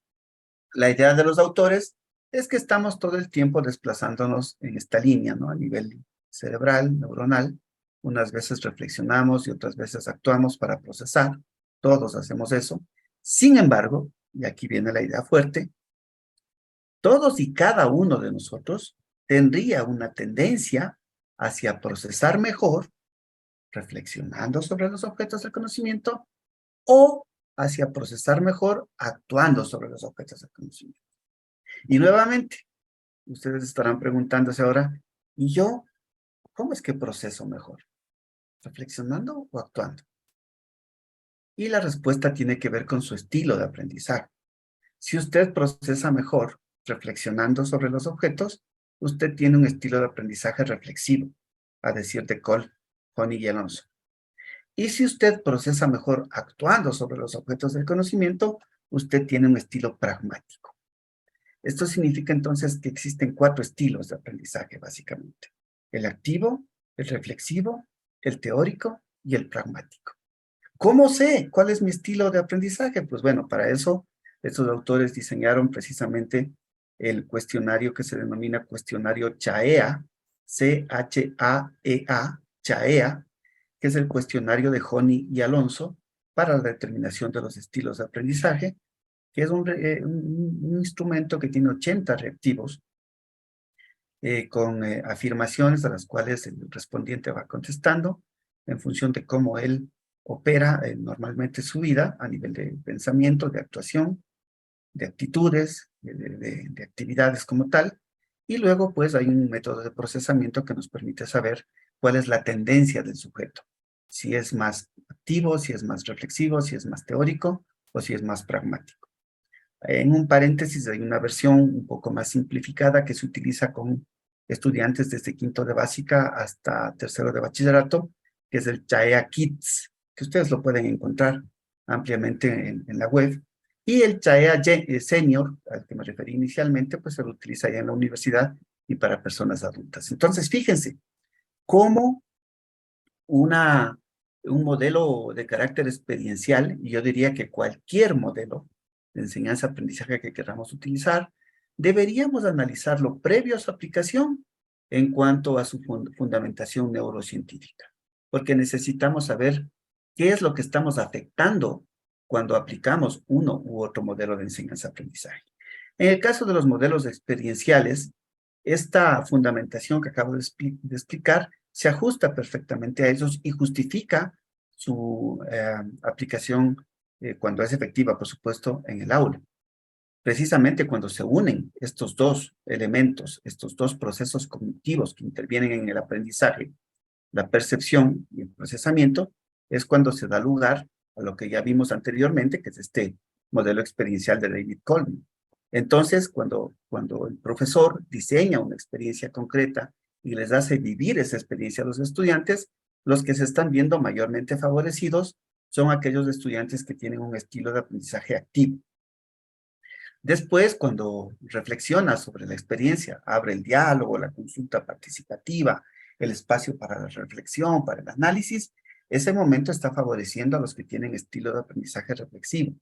la idea de los autores es que estamos todo el tiempo desplazándonos en esta línea, ¿no? A nivel cerebral, neuronal. Unas veces reflexionamos y otras veces actuamos para procesar. Todos hacemos eso. Sin embargo, y aquí viene la idea fuerte, todos y cada uno de nosotros tendría una tendencia hacia procesar mejor, reflexionando sobre los objetos del conocimiento, o hacia procesar mejor, actuando sobre los objetos del conocimiento. Y nuevamente, ustedes estarán preguntándose ahora, ¿y yo cómo es que proceso mejor? ¿Reflexionando o actuando? Y la respuesta tiene que ver con su estilo de aprendizaje. Si usted procesa mejor reflexionando sobre los objetos, usted tiene un estilo de aprendizaje reflexivo, a decir de Cole, Honey y Alonso. Y si usted procesa mejor actuando sobre los objetos del conocimiento, usted tiene un estilo pragmático. Esto significa entonces que existen 4 estilos de aprendizaje, básicamente. El activo, el reflexivo, el teórico y el pragmático. ¿Cómo sé cuál es mi estilo de aprendizaje? Pues bueno, para eso estos autores diseñaron precisamente el cuestionario que se denomina cuestionario CHAEA, C-H-A-E-A, CHAEA, que es el cuestionario de Honey y Alonso para la determinación de los estilos de aprendizaje, que es un instrumento que tiene 80 reactivos con afirmaciones a las cuales el respondiente va contestando en función de cómo él opera normalmente su vida a nivel de pensamiento, de actuación, de actitudes, de actividades como tal, y luego pues hay un método de procesamiento que nos permite saber cuál es la tendencia del sujeto, si es más activo, si es más reflexivo, si es más teórico o si es más pragmático. En un paréntesis hay una versión un poco más simplificada que se utiliza con estudiantes desde quinto de básica hasta tercero de bachillerato, que es el CHAEA Kids, que ustedes lo pueden encontrar ampliamente en la web. Y el CHAEA Senior, al que me referí inicialmente, pues se lo utiliza ya en la universidad y para personas adultas. Entonces, fíjense cómo un modelo de carácter experiencial, y yo diría que cualquier modelo de enseñanza-aprendizaje que queramos utilizar, deberíamos analizarlo previo a su aplicación en cuanto a su fundamentación neurocientífica, porque necesitamos saber qué es lo que estamos afectando cuando aplicamos uno u otro modelo de enseñanza-aprendizaje. En el caso de los modelos experienciales, esta fundamentación que acabo de explicar se ajusta perfectamente a ellos y justifica su aplicación cuando es efectiva, por supuesto, en el aula. Precisamente cuando se unen estos dos elementos, estos dos procesos cognitivos que intervienen en el aprendizaje, la percepción y el procesamiento, es cuando se da lugar a lo que ya vimos anteriormente, que es este modelo experiencial de David Coleman. Entonces, cuando el profesor diseña una experiencia concreta y les hace vivir esa experiencia a los estudiantes, los que se están viendo mayormente favorecidos son aquellos estudiantes que tienen un estilo de aprendizaje activo. Después, cuando reflexiona sobre la experiencia, abre el diálogo, la consulta participativa, el espacio para la reflexión, para el análisis, ese momento está favoreciendo a los que tienen estilo de aprendizaje reflexivo.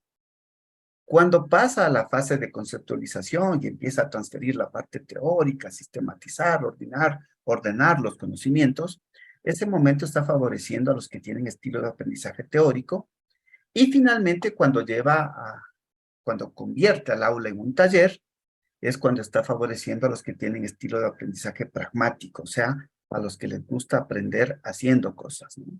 Cuando pasa a la fase de conceptualización y empieza a transferir la parte teórica, sistematizar, ordenar los conocimientos, ese momento está favoreciendo a los que tienen estilo de aprendizaje teórico. Y finalmente, cuando convierte al aula en un taller, es cuando está favoreciendo a los que tienen estilo de aprendizaje pragmático, o sea, a los que les gusta aprender haciendo cosas, ¿no?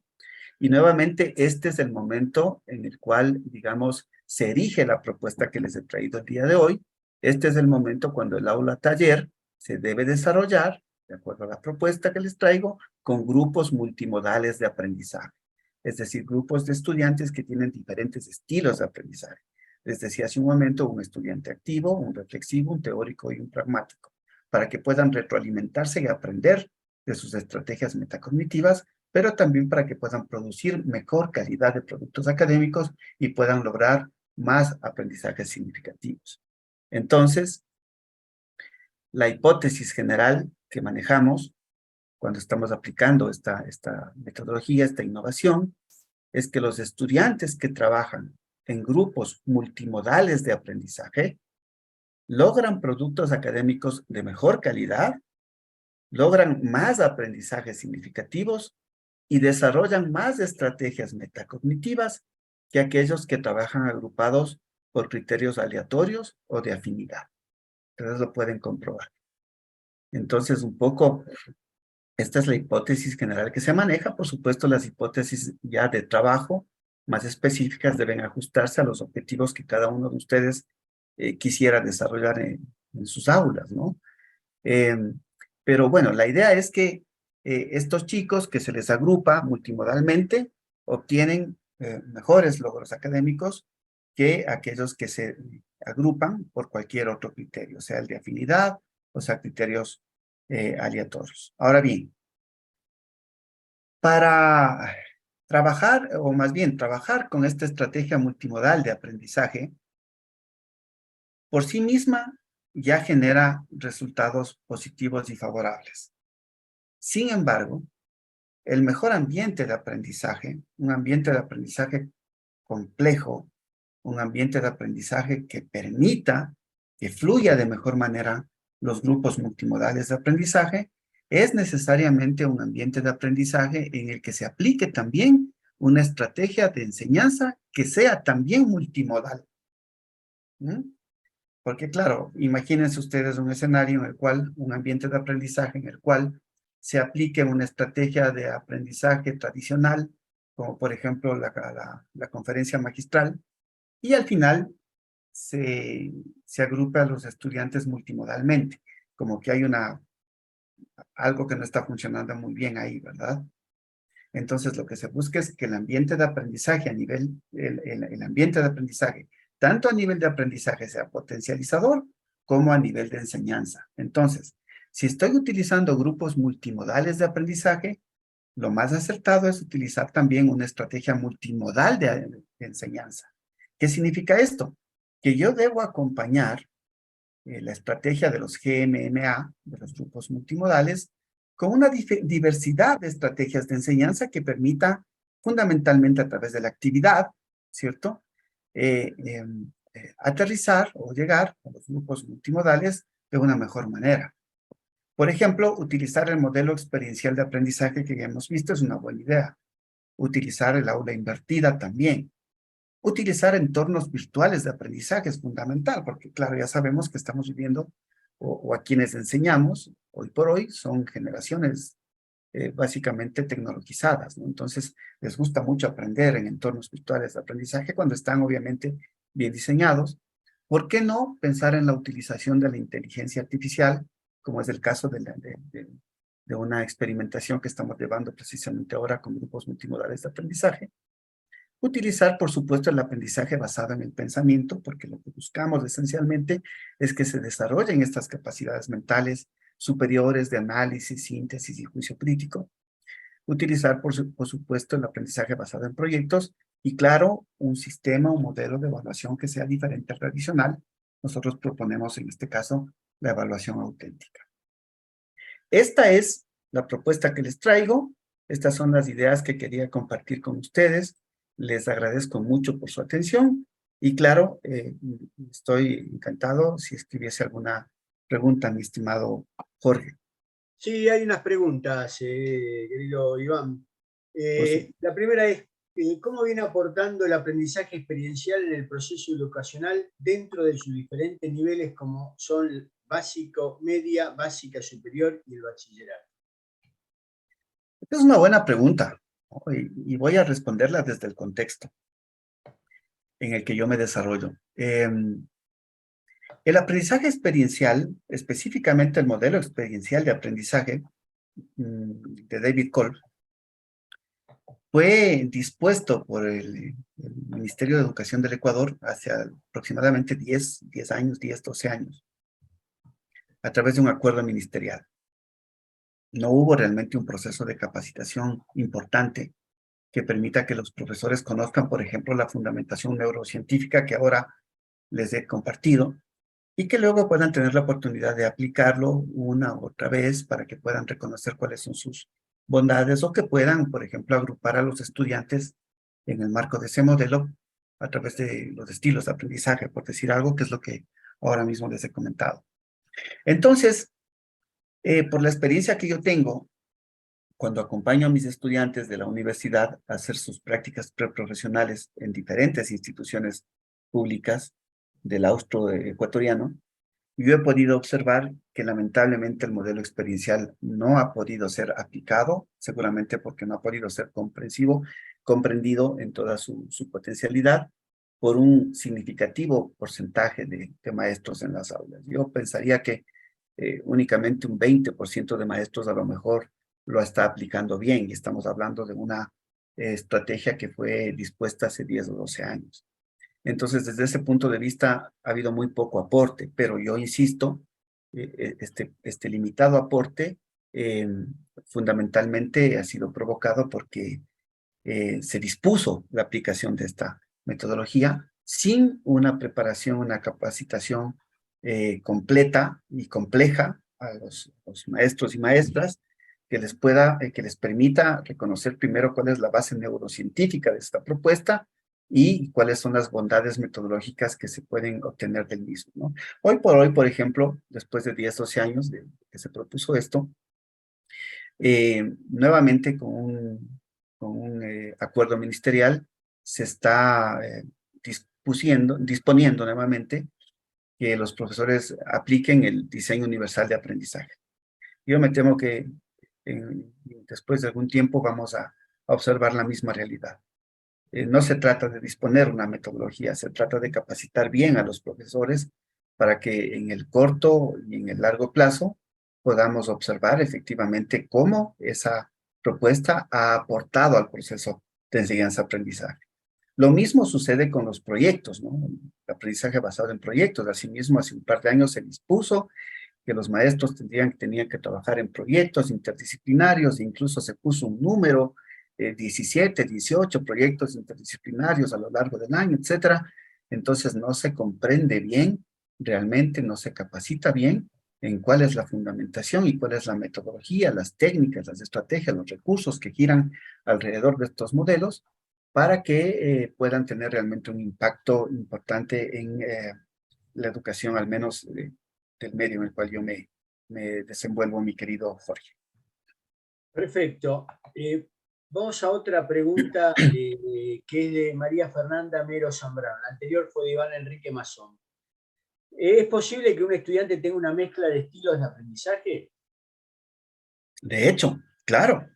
Y nuevamente, este es el momento en el cual, digamos, se erige la propuesta que les he traído el día de hoy. Este es el momento cuando el aula taller se debe desarrollar, de acuerdo a la propuesta que les traigo, con grupos multimodales de aprendizaje. Es decir, grupos de estudiantes que tienen diferentes estilos de aprendizaje. Les decía hace un momento, un estudiante activo, un reflexivo, un teórico y un pragmático, para que puedan retroalimentarse y aprender de sus estrategias metacognitivas, pero también para que puedan producir mejor calidad de productos académicos y puedan lograr más aprendizajes significativos. Entonces, la hipótesis general que manejamos cuando estamos aplicando esta metodología, esta innovación, es que los estudiantes que trabajan en grupos multimodales de aprendizaje logran productos académicos de mejor calidad, logran más aprendizajes significativos y desarrollan más estrategias metacognitivas que aquellos que trabajan agrupados por criterios aleatorios o de afinidad. Ustedes lo pueden comprobar. Entonces, un poco, esta es la hipótesis general que se maneja. Por supuesto, las hipótesis ya de trabajo más específicas deben ajustarse a los objetivos que cada uno de ustedes quisiera desarrollar en sus aulas, ¿no? Pero bueno, la idea es que estos chicos que se les agrupa multimodalmente obtienen mejores logros académicos que aquellos que se agrupan por cualquier otro criterio, sea el de afinidad, o sea, criterios aleatorios. Ahora bien, para trabajar, o más bien trabajar con esta estrategia multimodal de aprendizaje, por sí misma ya genera resultados positivos y favorables. Sin embargo, el mejor ambiente de aprendizaje, un ambiente de aprendizaje complejo, un ambiente de aprendizaje que permita que fluya de mejor manera los grupos multimodales de aprendizaje, es necesariamente un ambiente de aprendizaje en el que se aplique también una estrategia de enseñanza que sea también multimodal. Porque claro, imagínense ustedes un escenario en el cual, un ambiente de aprendizaje en el cual se aplique una estrategia de aprendizaje tradicional, como por ejemplo la conferencia magistral, y al final se agrupa a los estudiantes multimodalmente, como que hay algo que no está funcionando muy bien ahí, ¿verdad? Entonces lo que se busca es que el ambiente de aprendizaje el ambiente de aprendizaje, tanto a nivel de aprendizaje sea potencializador, como a nivel de enseñanza. Entonces, si estoy utilizando grupos multimodales de aprendizaje, lo más acertado es utilizar también una estrategia multimodal de enseñanza. ¿Qué significa esto? Que yo debo acompañar la estrategia de los GMMA, de los grupos multimodales, con una diversidad de estrategias de enseñanza que permita, fundamentalmente a través de la actividad, ¿cierto? Aterrizar o llegar a los grupos multimodales de una mejor manera. Por ejemplo, utilizar el modelo experiencial de aprendizaje que ya hemos visto es una buena idea. Utilizar el aula invertida también. Utilizar entornos virtuales de aprendizaje es fundamental, porque claro, ya sabemos que estamos viviendo, o a quienes enseñamos, hoy por hoy, son generaciones básicamente tecnologizadas, ¿no? Entonces, les gusta mucho aprender en entornos virtuales de aprendizaje cuando están obviamente bien diseñados. ¿Por qué no pensar en la utilización de la inteligencia artificial, como es el caso de una experimentación que estamos llevando precisamente ahora con grupos multimodales de aprendizaje? Utilizar, por supuesto, el aprendizaje basado en el pensamiento, porque lo que buscamos esencialmente es que se desarrollen estas capacidades mentales superiores de análisis, síntesis y juicio crítico. Utilizar, por supuesto, el aprendizaje basado en proyectos y, claro, un sistema, un modelo de evaluación que sea diferente al tradicional. Nosotros proponemos, en este caso, la evaluación auténtica. Esta es la propuesta que les traigo. Estas son las ideas que quería compartir con ustedes. Les agradezco mucho por su atención Y claro, estoy encantado si escribiese alguna pregunta, mi estimado Jorge. Sí, hay unas preguntas, querido Iván. Por su- La primera es, ¿cómo viene aportando el aprendizaje experiencial en el proceso educacional dentro de sus diferentes niveles como son básico, media, básica, superior y el bachillerato? Esta es una buena pregunta, ¿no? Y voy a responderla desde el contexto en el que yo me desarrollo. El aprendizaje experiencial, específicamente el modelo experiencial de aprendizaje de David Kolb, fue dispuesto por el Ministerio de Educación del Ecuador hace aproximadamente 10 años, 10, 12 años, a través de un acuerdo ministerial. No hubo realmente un proceso de capacitación importante que permita que los profesores conozcan, por ejemplo, la fundamentación neurocientífica que ahora les he compartido, y que luego puedan tener la oportunidad de aplicarlo una u otra vez para que puedan reconocer cuáles son sus bondades o que puedan, por ejemplo, agrupar a los estudiantes en el marco de ese modelo a través de los estilos de aprendizaje, por decir algo, que es lo que ahora mismo les he comentado. Entonces, por la experiencia que yo tengo, cuando acompaño a mis estudiantes de la universidad a hacer sus prácticas preprofesionales en diferentes instituciones públicas del austro ecuatoriano, yo he podido observar que lamentablemente el modelo experiencial no ha podido ser aplicado, seguramente porque no ha podido ser comprendido en toda su potencialidad por un significativo porcentaje de maestros en las aulas. Yo pensaría que únicamente un 20% de maestros a lo mejor lo está aplicando bien y estamos hablando de una estrategia que fue dispuesta hace 10 o 12 años. Entonces, desde ese punto de vista, ha habido muy poco aporte, pero yo insisto, este limitado aporte fundamentalmente ha sido provocado porque se dispuso la aplicación de esta metodología sin una preparación, una capacitación completa y compleja a los maestros y maestras que les permita reconocer primero cuál es la base neurocientífica de esta propuesta y cuáles son las bondades metodológicas que se pueden obtener del mismo, ¿no? Hoy por hoy, por ejemplo, después de 10, 12 años de que se propuso esto, nuevamente con un acuerdo ministerial se está disponiendo nuevamente que los profesores apliquen el diseño universal de aprendizaje. Yo me temo que después de algún tiempo vamos a observar la misma realidad. No se trata de disponer una metodología, se trata de capacitar bien a los profesores para que en el corto y en el largo plazo podamos observar efectivamente cómo esa propuesta ha aportado al proceso de enseñanza-aprendizaje. Lo mismo sucede con los proyectos, ¿no? El aprendizaje basado en proyectos. Asimismo, hace un par de años se dispuso que los maestros tenían que trabajar en proyectos interdisciplinarios, e incluso se puso un número, 17, 18 proyectos interdisciplinarios a lo largo del año, etcétera. Entonces no se comprende bien, realmente no se capacita bien en cuál es la fundamentación y cuál es la metodología, las técnicas, las estrategias, los recursos que giran alrededor de estos modelos para que puedan tener realmente un impacto importante en la educación, al menos del medio en el cual yo me desenvuelvo, mi querido Jorge. Perfecto. Vamos a otra pregunta que es de María Fernanda Mero Zambrano. La anterior fue de Iván Enrique Mazón. ¿Es posible que un estudiante tenga una mezcla de estilos de aprendizaje? De hecho, claro,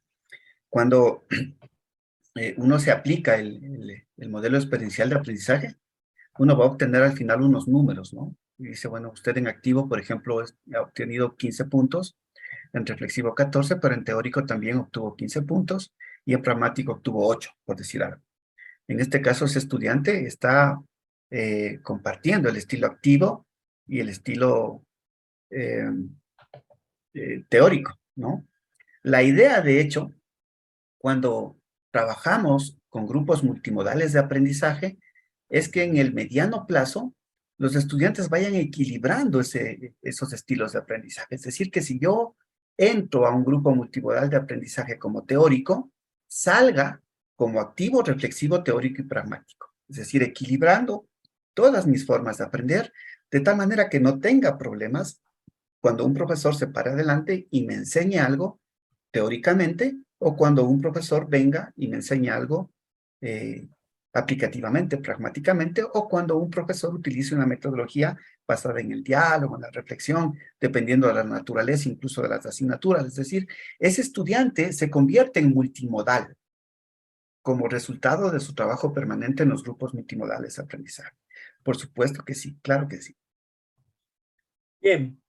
cuando uno se aplica el modelo experiencial de aprendizaje, uno va a obtener al final unos números, ¿no? Y dice, bueno, usted en activo, por ejemplo, ha obtenido 15 puntos, en reflexivo 14, pero en teórico también obtuvo 15 puntos y en pragmático obtuvo 8, por decir algo. En este caso, ese estudiante está compartiendo el estilo activo y el estilo eh, teórico, ¿no? La idea, de hecho, cuando trabajamos con grupos multimodales de aprendizaje, es que en el mediano plazo los estudiantes vayan equilibrando esos estilos de aprendizaje. Es decir, que si yo entro a un grupo multimodal de aprendizaje como teórico, salga como activo, reflexivo, teórico y pragmático. Es decir, equilibrando todas mis formas de aprender, de tal manera que no tenga problemas cuando un profesor se pare adelante y me enseñe algo teóricamente, o cuando un profesor venga y me enseñe algo aplicativamente, pragmáticamente, o cuando un profesor utilice una metodología basada en el diálogo, en la reflexión, dependiendo de la naturaleza, incluso de las asignaturas. Es decir, ese estudiante se convierte en multimodal como resultado de su trabajo permanente en los grupos multimodales de aprendizaje. Por supuesto que sí, claro que sí. Bien,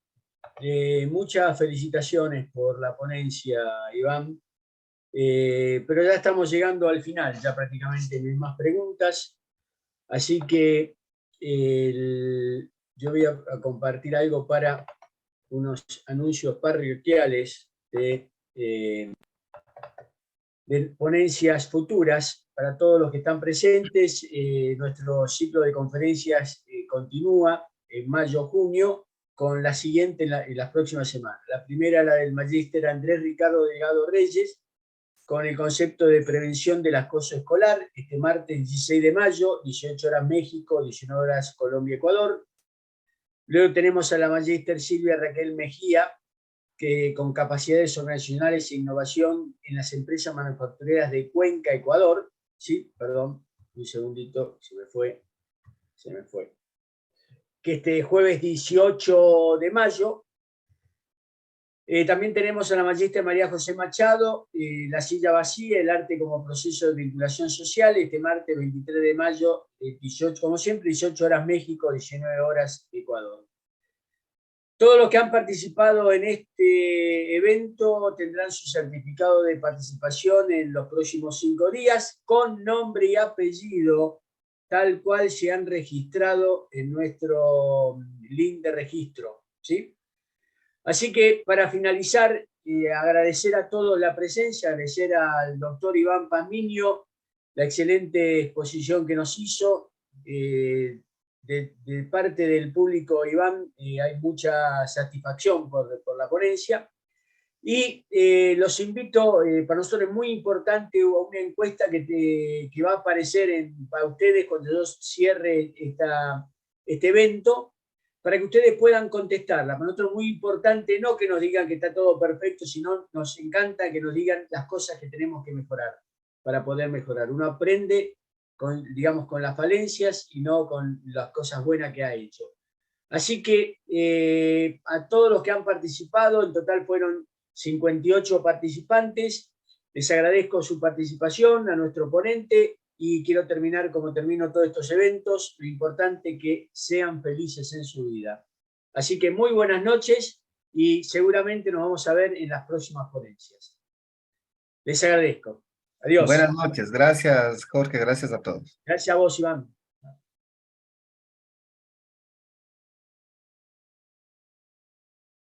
muchas felicitaciones por la ponencia, Iván. Pero ya estamos llegando al final, ya prácticamente no hay más preguntas. Así que yo voy a compartir algo para unos anuncios parroquiales de ponencias futuras para todos los que están presentes. Nuestro ciclo de conferencias continúa en mayo-junio con la siguiente en las próximas semanas. La primera, la del magíster Andrés Ricardo Delgado Reyes, con el concepto de prevención del acoso escolar, este martes 16 de mayo, 18 horas México, 19 horas Colombia, Ecuador. Luego tenemos a la magíster Silvia Raquel Mejía, que con capacidades organizacionales e innovación en las empresas manufactureras de Cuenca, Ecuador. Sí, perdón, un segundito, se me fue. Que este jueves 18 de mayo. También tenemos a la magíster María José Machado, La silla vacía, el arte como proceso de vinculación social, este martes 23 de mayo, 18, como siempre, 18 horas México, 19 horas Ecuador. Todos los que han participado en este evento tendrán su certificado de participación en los próximos 5 días, con nombre y apellido, tal cual se han registrado en nuestro link de registro, ¿sí? Así que para finalizar, agradecer a todos la presencia, agradecer al doctor Iván Pazmiño la excelente exposición que nos hizo. De parte del público, Iván, hay mucha satisfacción por la ponencia. Y los invito, para nosotros es muy importante una encuesta que va a aparecer para ustedes cuando yo cierre este evento, para que ustedes puedan contestarla. Para nosotros es muy importante no que nos digan que está todo perfecto, sino nos encanta que nos digan las cosas que tenemos que mejorar para poder mejorar. Uno aprende con las falencias y no con las cosas buenas que ha hecho. Así que a todos los que han participado, en total fueron 58 participantes, les agradezco su participación, a nuestro ponente, y quiero terminar como termino todos estos eventos, lo importante que sean felices en su vida. Así que muy buenas noches y seguramente nos vamos a ver en las próximas ponencias. Les agradezco. Adiós. Buenas noches. Gracias, Jorge. Gracias a todos. Gracias a vos, Iván.